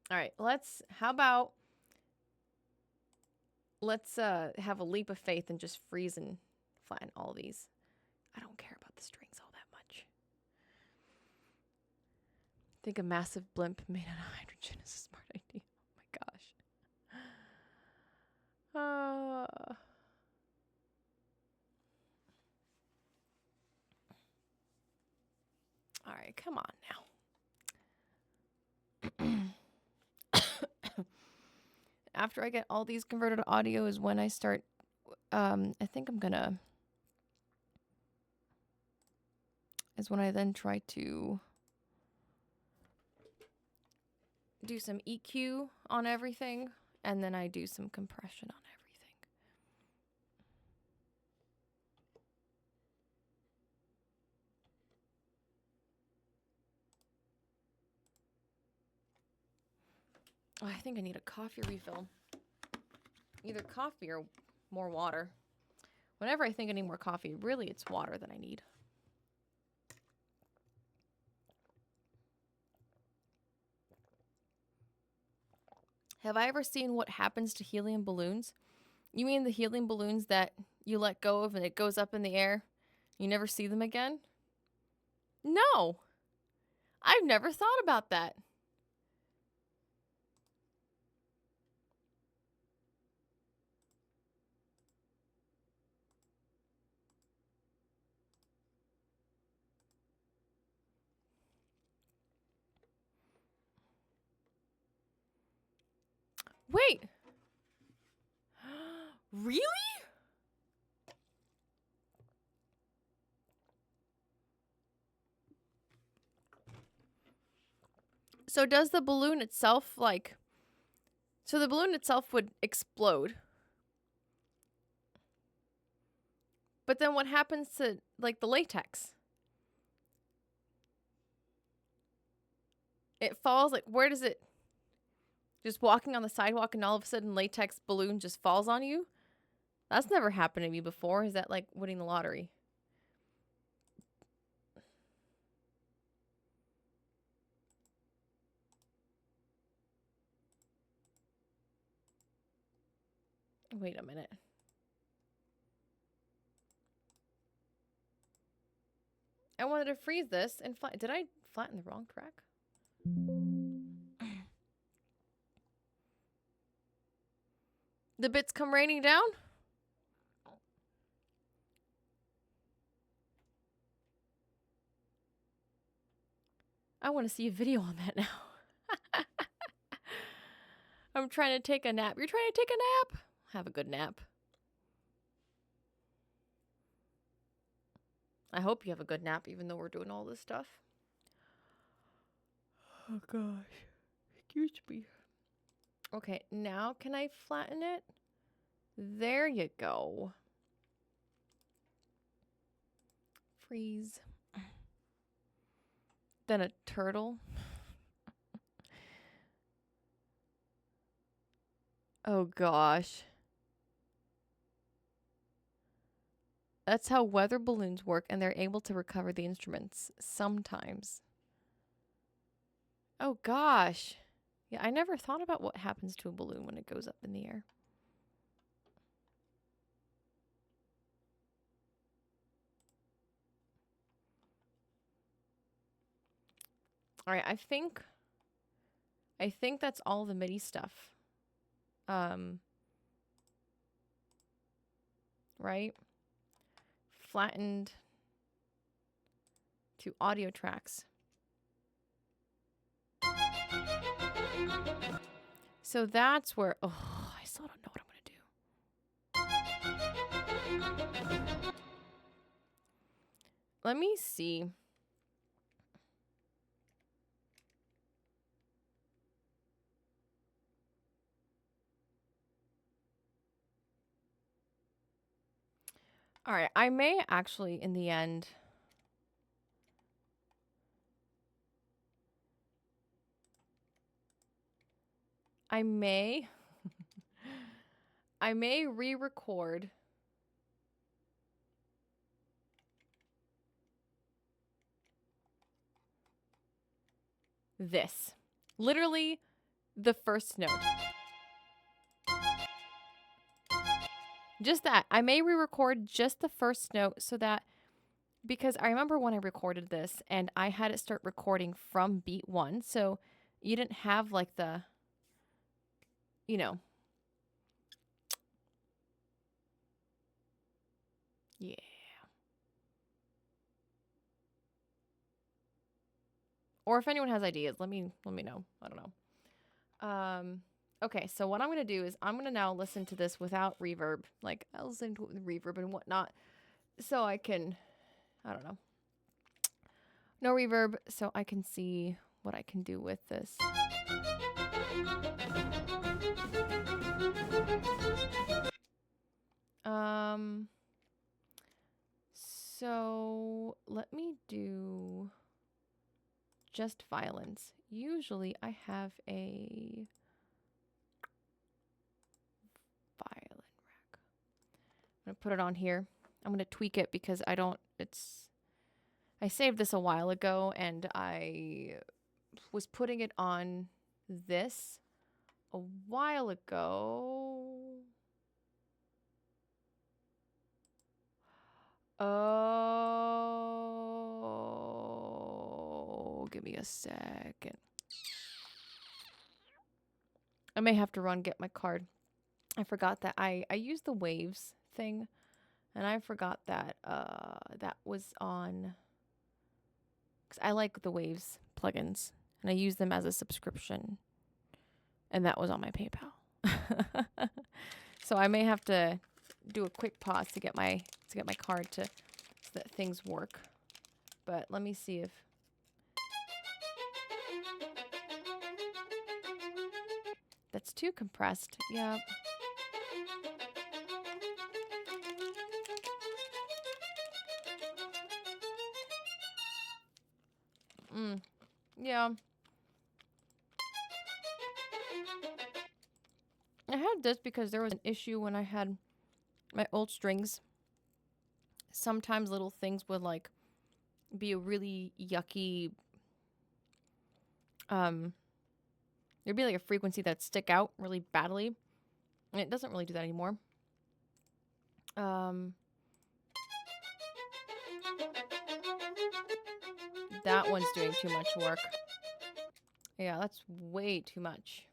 All right, let's have a leap of faith and just freeze and flatten all these. I don't care about the strings all that much. I think a massive blimp made out of hydrogen is a smart idea. Oh my gosh. All right, come on now. After I get all these converted to audio is when I start, I think is when I then try to do some EQ on everything, and then I do some compression on everything. Oh, I think I need a coffee refill. Either coffee or more water. Whenever I think I need more coffee, really it's water that I need. Have I ever seen what happens to helium balloons? You mean the helium balloons that you let go of and it goes up in the air? You never see them again? No. I've never thought about that. Wait. Really? So does the balloon itself, like... So the balloon itself would explode. But then what happens to, like, the latex? It falls, like, where does it... Just walking on the sidewalk and all of a sudden latex balloon just falls on you? That's never happened to me before. Is that like winning the lottery? Wait a minute. I wanted to freeze this and did I flatten the wrong track? The bits come raining down? I want to see a video on that now. I'm trying to take a nap. You're trying to take a nap? Have a good nap. I hope you have a good nap, even though we're doing all this stuff. Oh, gosh. Excuse me. Okay, now can I flatten it? There you go. Freeze. Then a turtle. Oh, gosh. That's how weather balloons work, and they're able to recover the instruments sometimes. Oh, gosh. Yeah, I never thought about what happens to a balloon when it goes up in the air. All right, I think that's all the MIDI stuff. Right? Flattened to audio tracks. So that's where, oh, I still don't know what I'm going to do. Let me see. All right, I may actually, in the end, I may re-record this. Literally the first note. Just that. I may re-record just the first note so that, because I remember when I recorded this and I had it start recording from beat 1, so you didn't have like the, you know. Yeah. Or if anyone has ideas, let me know. I don't know. Okay, so what I'm gonna do is I'm gonna now listen to this without reverb. Like I'll listen to it with reverb and whatnot, so I can, I don't know, no reverb, so I can see what I can do with this. So let me do just violins. Usually I have a violin rack. I'm gonna put it on here. I'm gonna tweak it because I saved this a while ago and I was putting it on this a while ago. Oh, give me a second. I may have to get my card. I forgot that I used the waves thing, and I forgot that that was on, because I like the waves plugins, and I use them as a subscription, and that was on my PayPal. So I may have to do a quick pause to get my card so that things work. But let me see if that's too compressed. Yeah. Yeah. I had this because there was an issue when I had my old strings. Sometimes little things would like be a really yucky, there'd be like a frequency that'd stick out really badly, and it doesn't really do that anymore. That one's doing too much work. Yeah, that's way too much.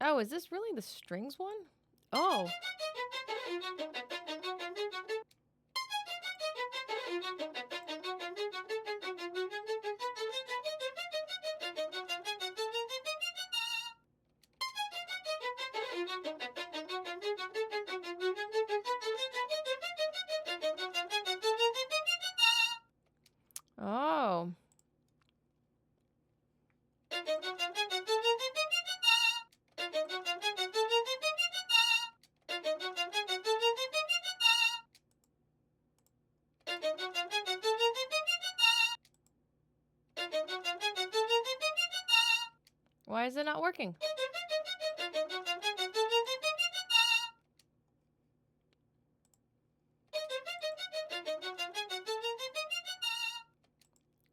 Oh, is this really the strings one? Oh. Oh. Why is it not working?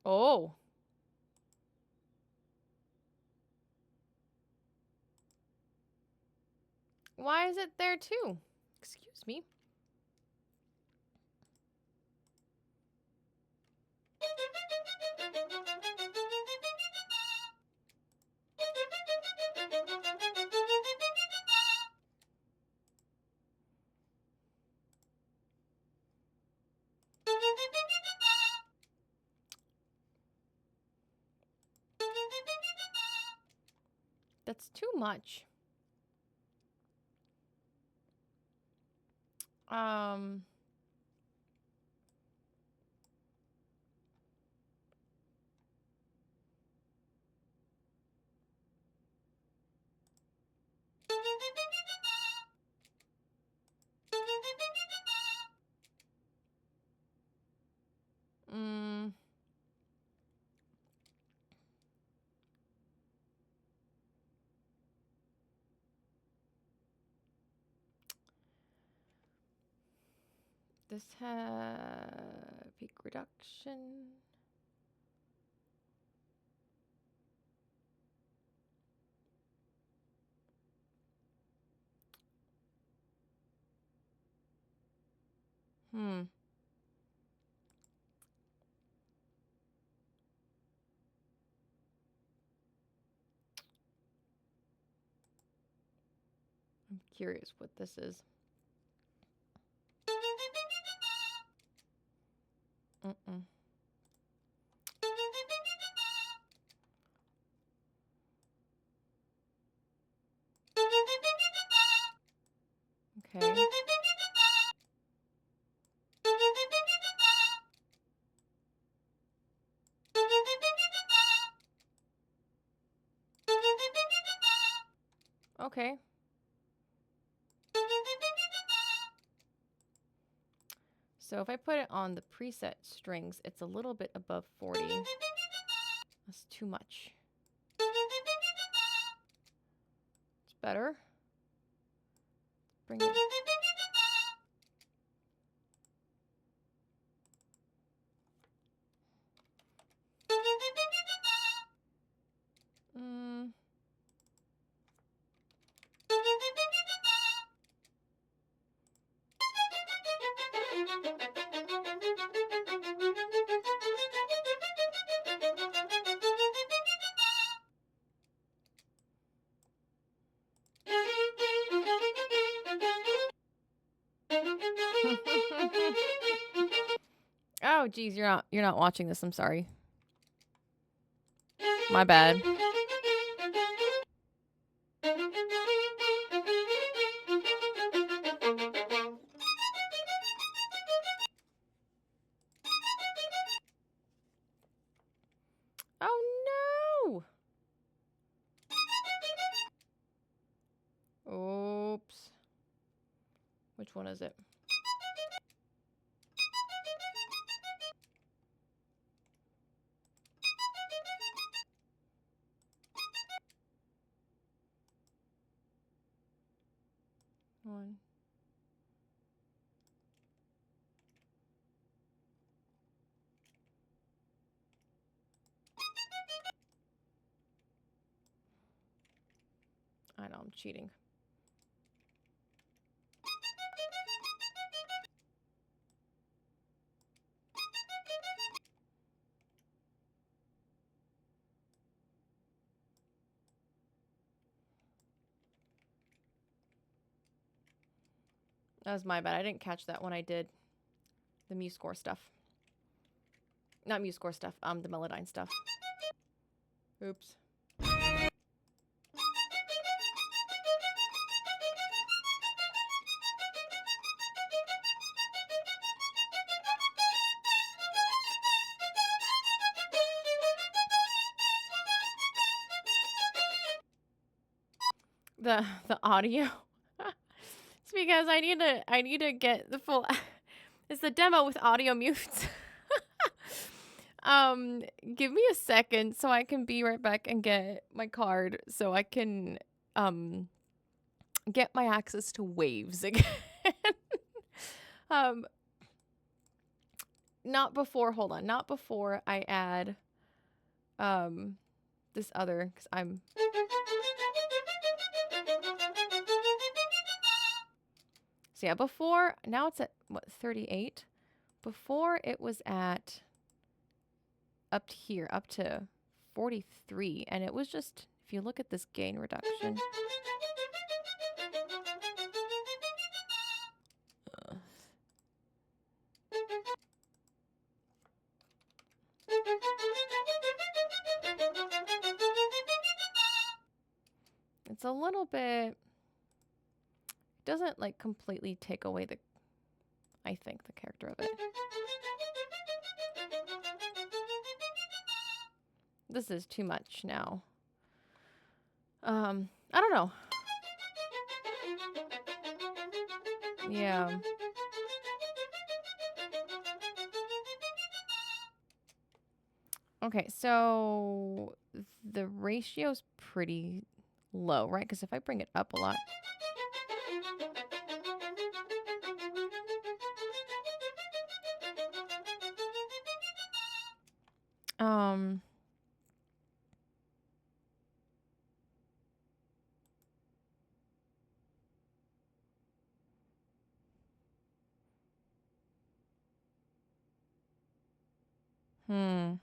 Oh. Why is it there too? Excuse me. That's too much. This has peak reduction. I'm curious what this is. Okay. Okay. So if I put it on the preset strings, it's a little bit above 40. That's too much. It's better. Bring it. Oh, geez, you're not watching this. I'm sorry. My bad. Oh no! Oops. Which one is it? One. I know, I'm cheating. That was my bad. I didn't catch that when I did the MuseScore stuff. Not MuseScore stuff, the Melodyne stuff. Oops. The audio. It's because I need to get the full. It's the demo with audio mutes. Give me a second so I can be right back and get my card so I can get my access to Waves again. Not before. Hold on. Not before I add this other, because I'm. So yeah, before, now it's at, what, 38? Before it was at, up to here, up to 43. And it was just, if you look at this gain reduction. It's a little bit, doesn't like completely take away the, I think, the character of it. This is too much now. I don't know. Yeah. Okay, so the ratio's pretty low, right? Because if I bring it up a lot. Hmm. Hmm.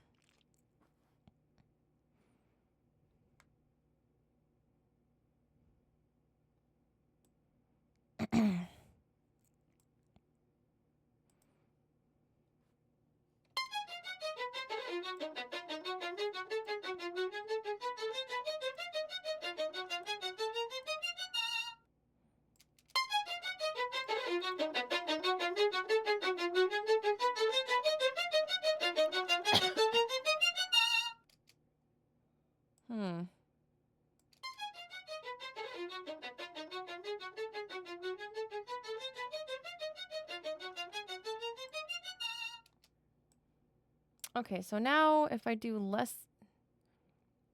Okay, so now if I do less,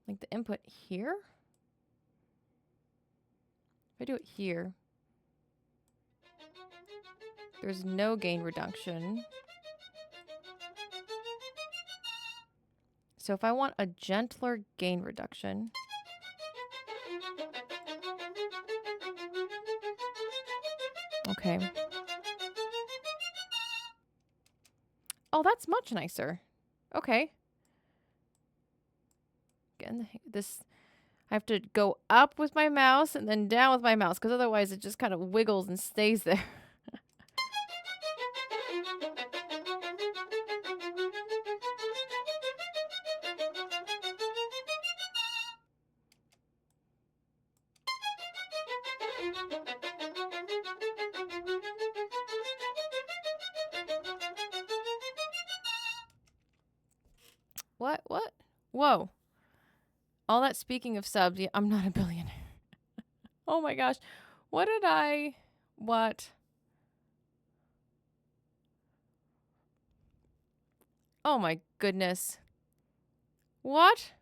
like the input here, if I do it here, there's no gain reduction. So if I want a gentler gain reduction, okay. Oh, that's much nicer. Okay. Again, this, I have to go up with my mouse and then down with my mouse because otherwise it just kind of wiggles and stays there. What? What? Whoa. All that speaking of subs, yeah, I'm not a billionaire. Oh my gosh. What did I... What? Oh my goodness. What?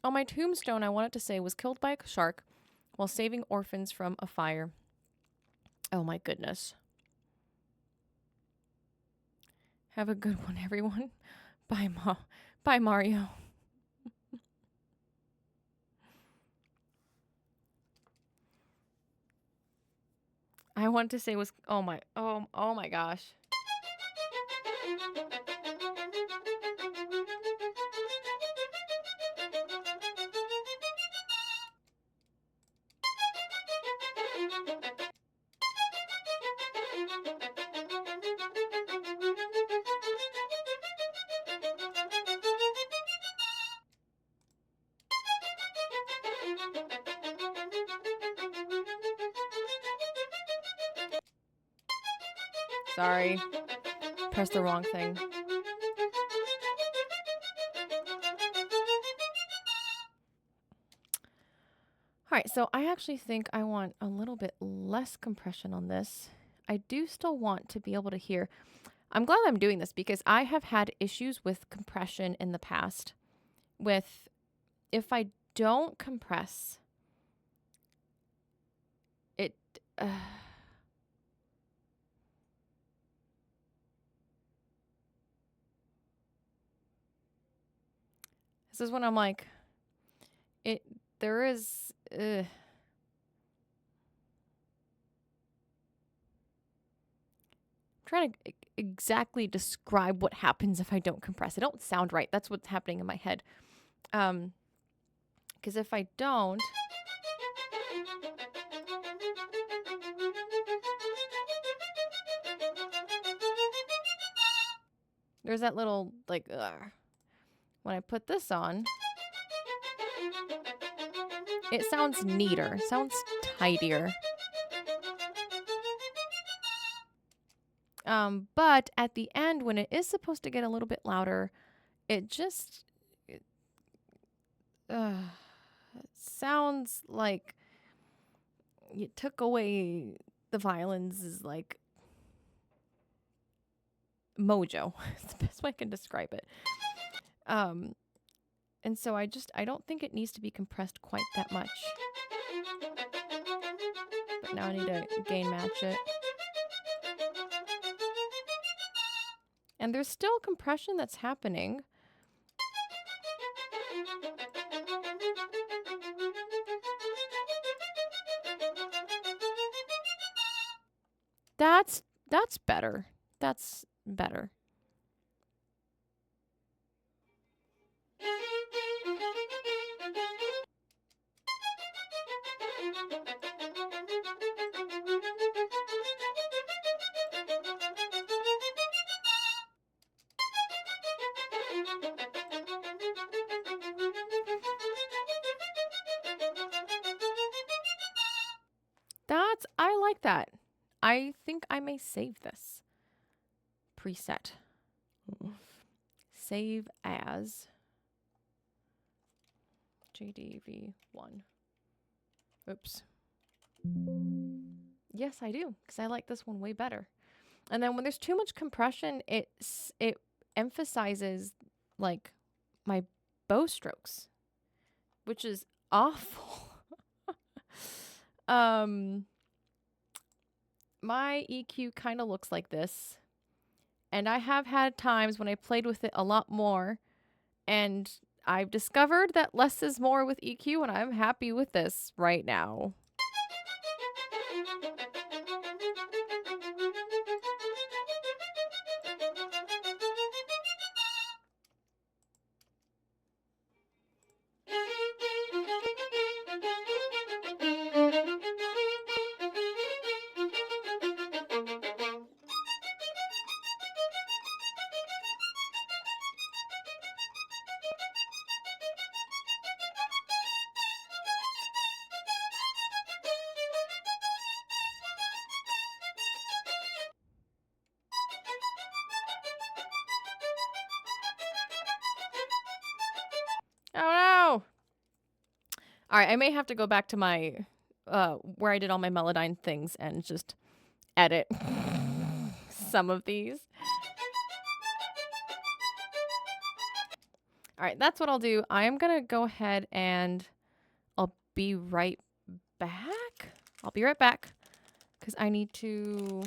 On my tombstone, I wanted to say was killed by a shark while saving orphans from a fire. Oh my goodness. Have a good one, everyone. Bye, Bye, Mario. I wanted to say was oh my gosh. Sorry. Pressed the wrong thing. All right, so I actually think I want a little bit less compression on this. I do still want to be able to hear. I'm glad I'm doing this because I have had issues with compression in the past. With if I don't compress, it. This is when I'm like, there is. Trying to exactly describe what happens if I don't compress. It don't sound right. That's what's happening in my head. Because if I don't, there's that little like when I put this on, it sounds neater, sounds tidier. But at the end, when it is supposed to get a little bit louder, it just it sounds like you took away the violins is like mojo. It's the best way I can describe it. And so I don't think it needs to be compressed quite that much. But now I need to gain match it. And there's still compression that's happening. That's better. That's better. I like that. I think I may save this preset. Save as JDV1. Oops. Yes, I do, because I like this one way better. And then when there's too much compression, it emphasizes like my bow strokes, which is awful. My EQ kind of looks like this. And I have had times when I played with it a lot more, and I've discovered that less is more with EQ, and I'm happy with this right now. Oh no! Alright, I may have to go back to my, where I did all my Melodyne things and just edit some of these. Alright, that's what I'll do. I am gonna go ahead and I'll be right back. I'll be right back, because I need to...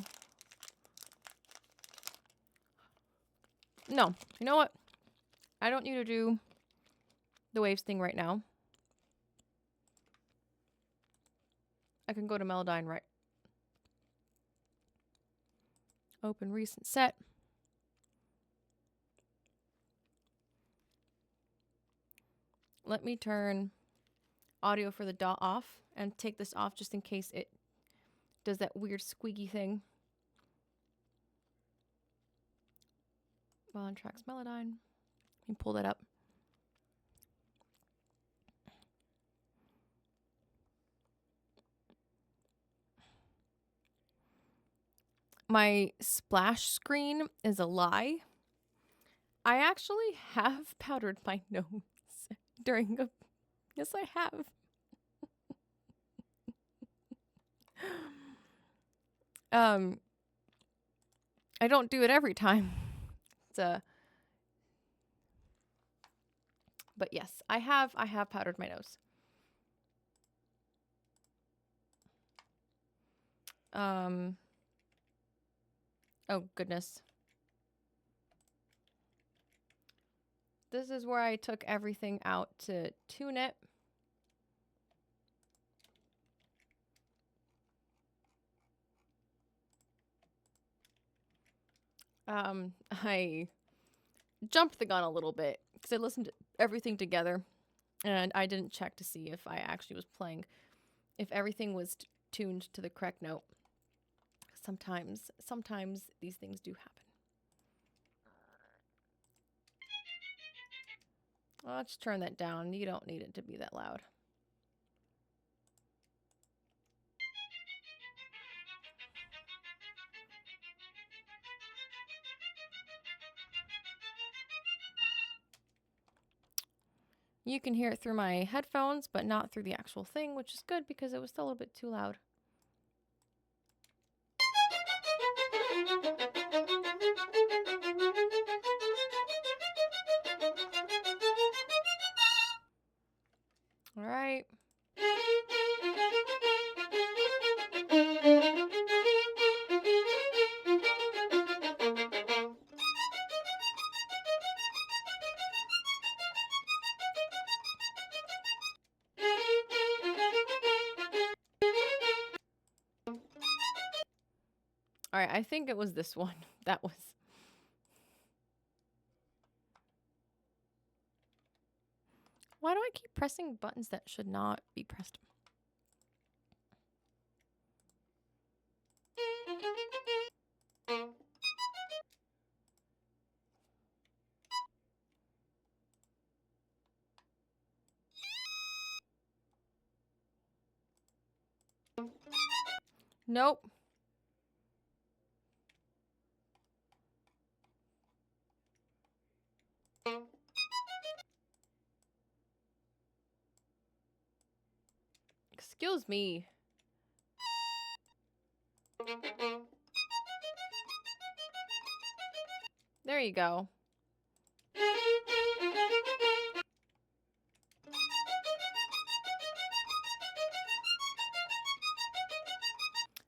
No, you know what? I don't need to do the waves thing right now. I can go to Melodyne, right? Open recent set. Let me turn audio for the DAW off and take this off just in case it does that weird squeaky thing. Well, on tracks Melodyne. Let me pull that up. My splash screen is a lie. I actually have powdered my nose during a... Yes, I have. I don't do it every time. But yes, I have powdered my nose. Oh goodness. This is where I took everything out to tune it. I jumped the gun a little bit because I listened to everything together and I didn't check to see if I actually was playing, if everything was tuned to the correct note. Sometimes these things do happen. Let's turn that down. You don't need it to be that loud. You can hear it through my headphones, but not through the actual thing, which is good because it was still a little bit too loud. All right, I think it was this one. That was. Why do I keep pressing buttons that should not be pressed? Nope. Excuse me. There you go.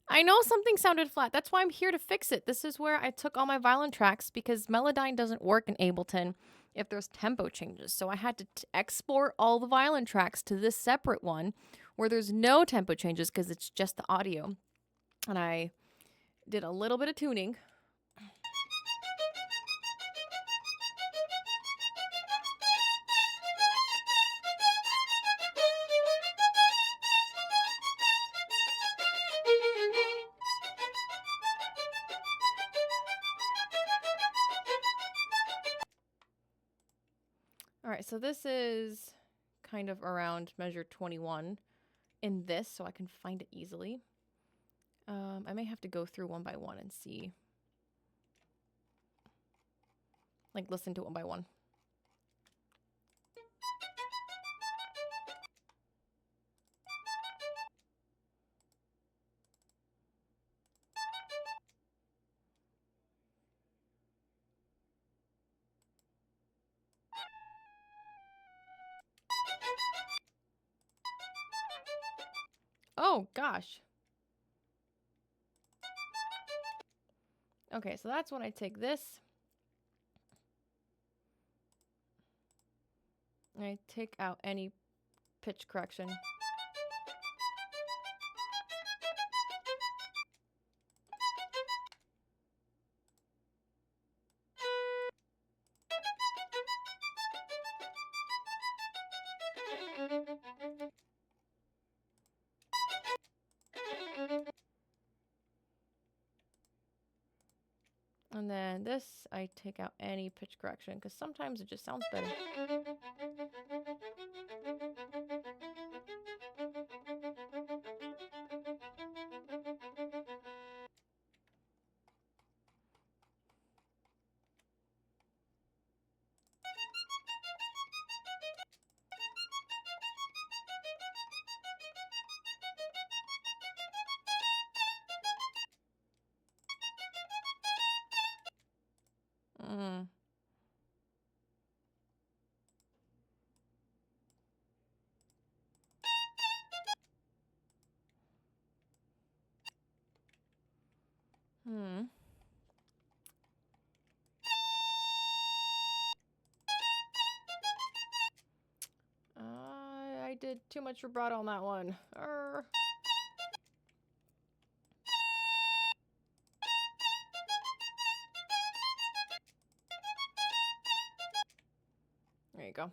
I know something sounded flat. That's why I'm here to fix it. This is where I took all my violin tracks because Melodyne doesn't work in Ableton if there's tempo changes. So I had to export all the violin tracks to this separate one where there's no tempo changes because it's just the audio. And I did a little bit of tuning. All right, so this is kind of around measure 21 in this, so I can find it easily. I may have to go through one by one and see. Like, listen to it one by one. Oh, gosh. Okay, so that's when I take this. I take out any pitch correction. And then this, I take out any pitch correction because sometimes it just sounds better. Mm. Hmm. I did too much vibrato on that one. There you go.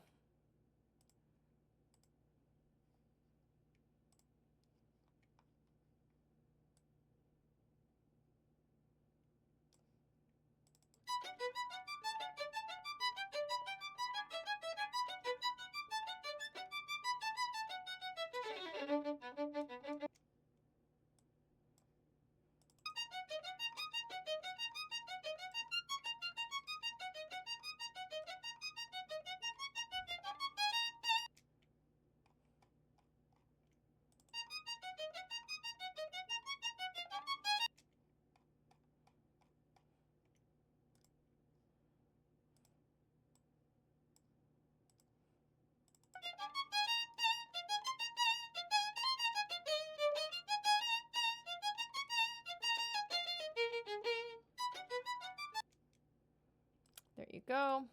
There you go.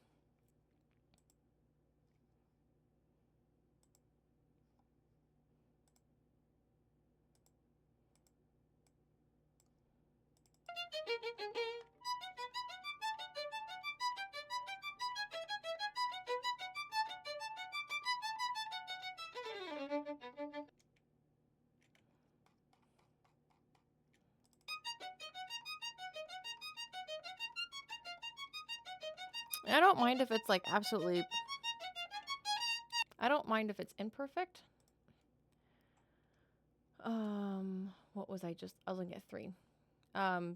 I don't mind if it's like absolutely... I don't mind if it's imperfect. What was I just... I was looking at 3.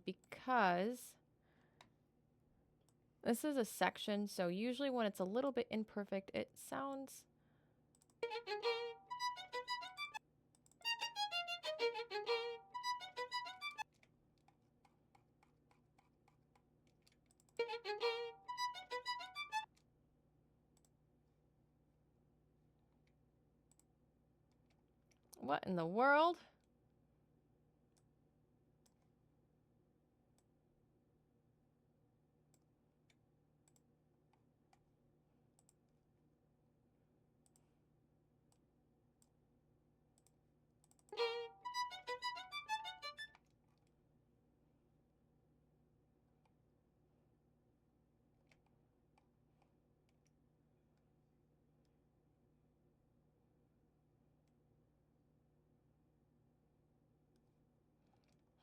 Because this is a section, so usually when it's a little bit imperfect, it sounds... What in the world?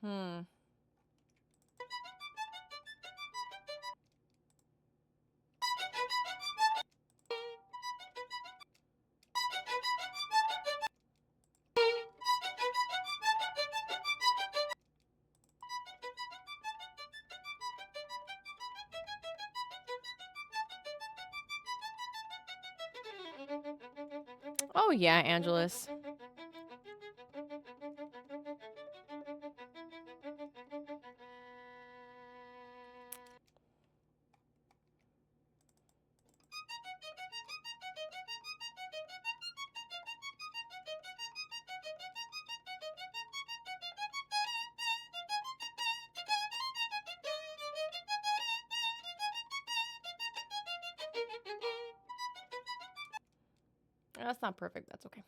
Hmm. Oh yeah, Angelus. That's not perfect. That's okay.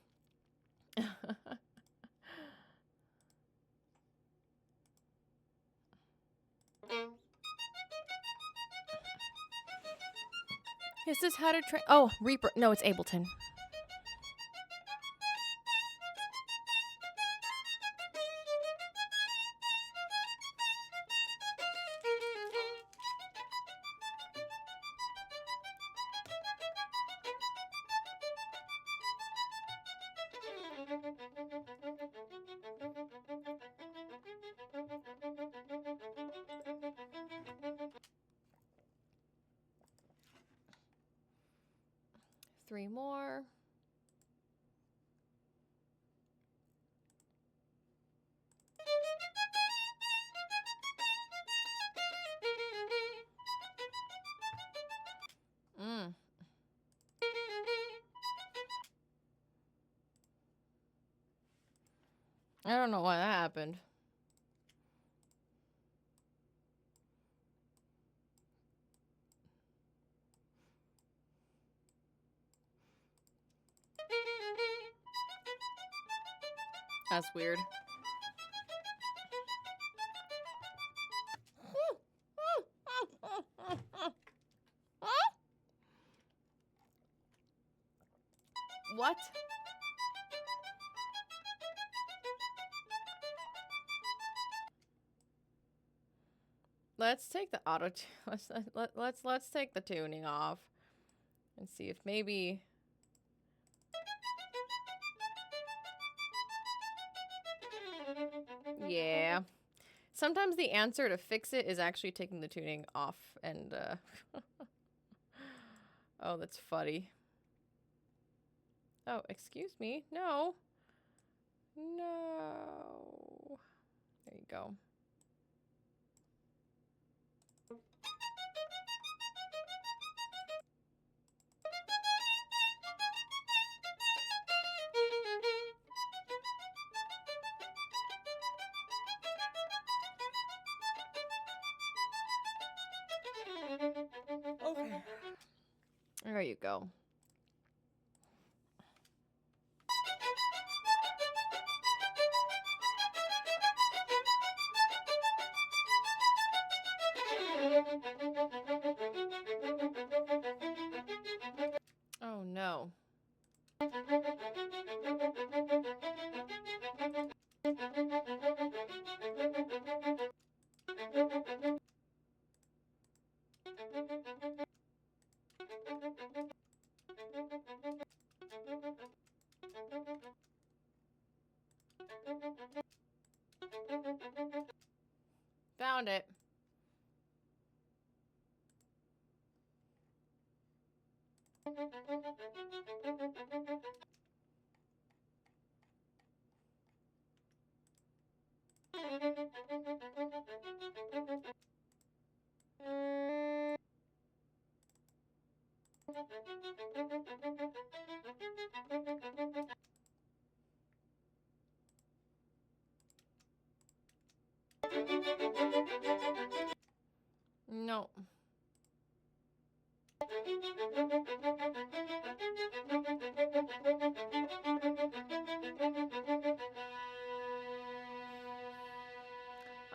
Is this how to train? Oh, Reaper. No, it's Ableton. Three more. Mm. I don't know why that happened. That's weird. What? Let's take the auto. Let's take the tuning off and see if maybe. Yeah. Sometimes the answer to fix it is actually taking the tuning off and oh, that's funny. Oh, excuse me. No. No. There you go. Okay. There you go. found it. No.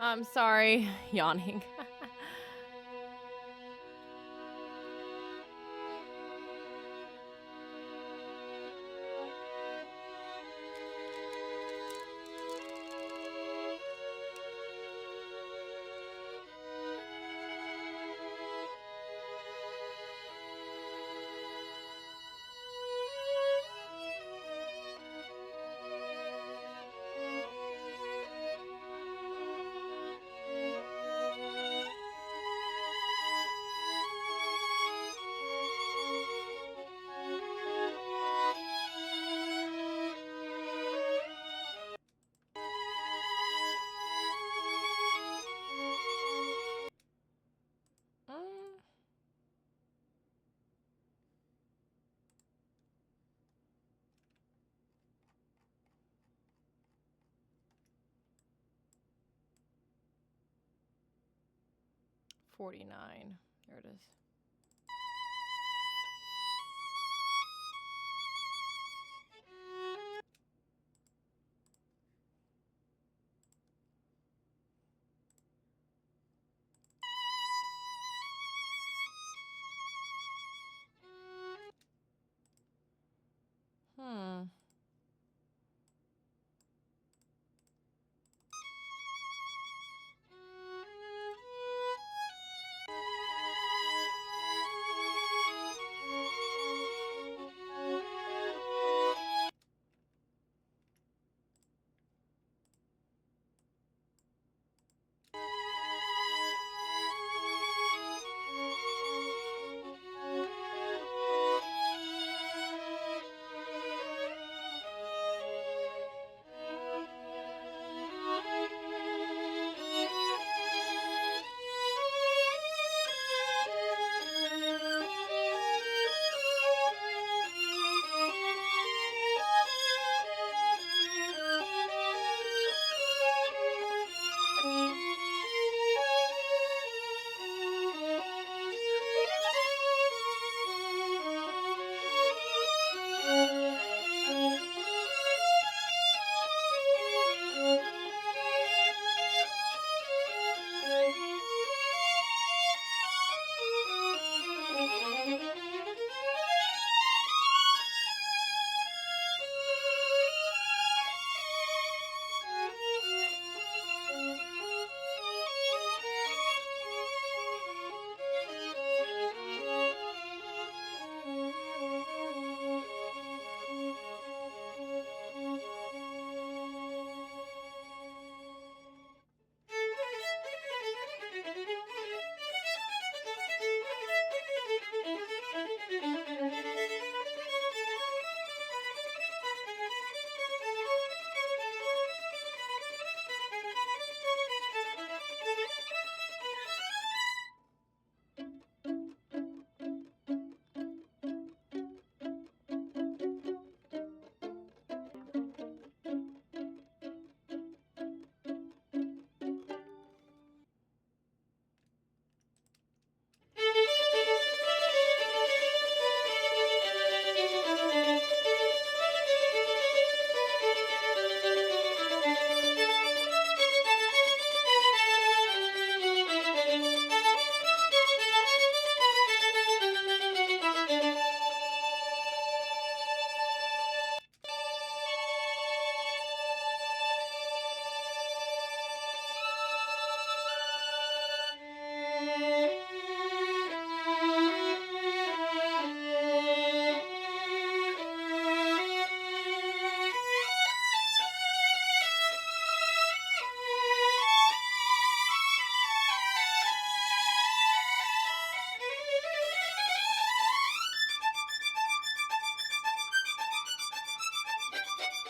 I'm sorry, yawning. Mm. $49. There it is. Hmm.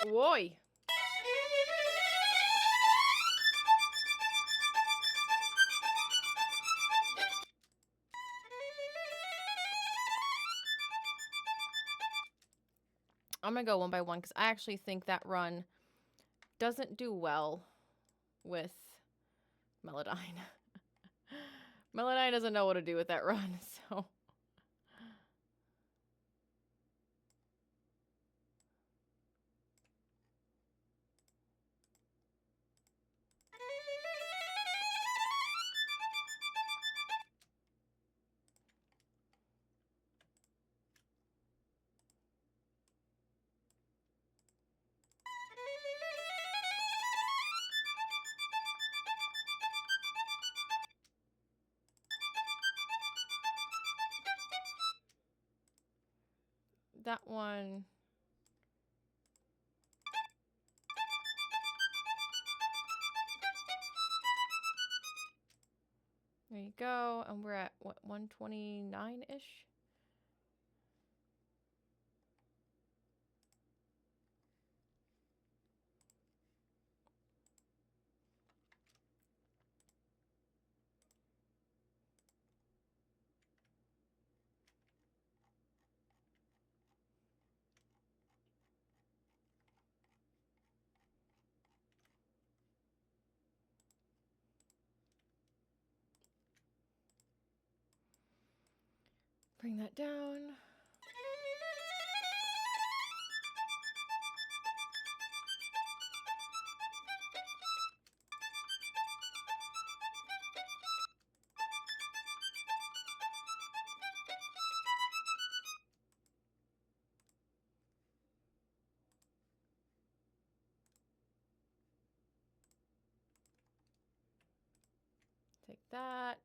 Woy. I'm gonna go one by one because I actually think that run doesn't do well with Melodyne. Melodyne doesn't know what to do with that run, so. That one. There you go. And we're at, what, 129-ish? Bring that down. Take that.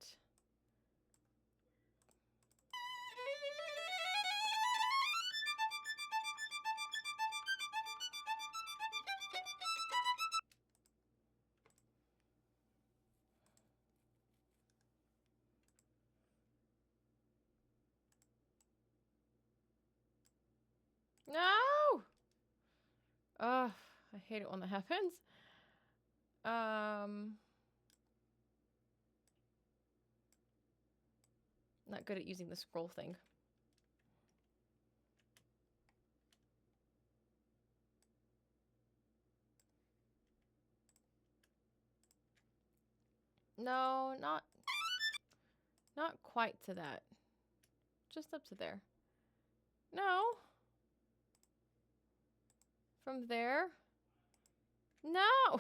No! Ugh, I hate it when that happens. Not good at using the scroll thing. No, not quite to that. Just up to there. No. From there. No.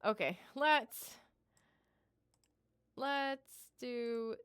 Okay, let's do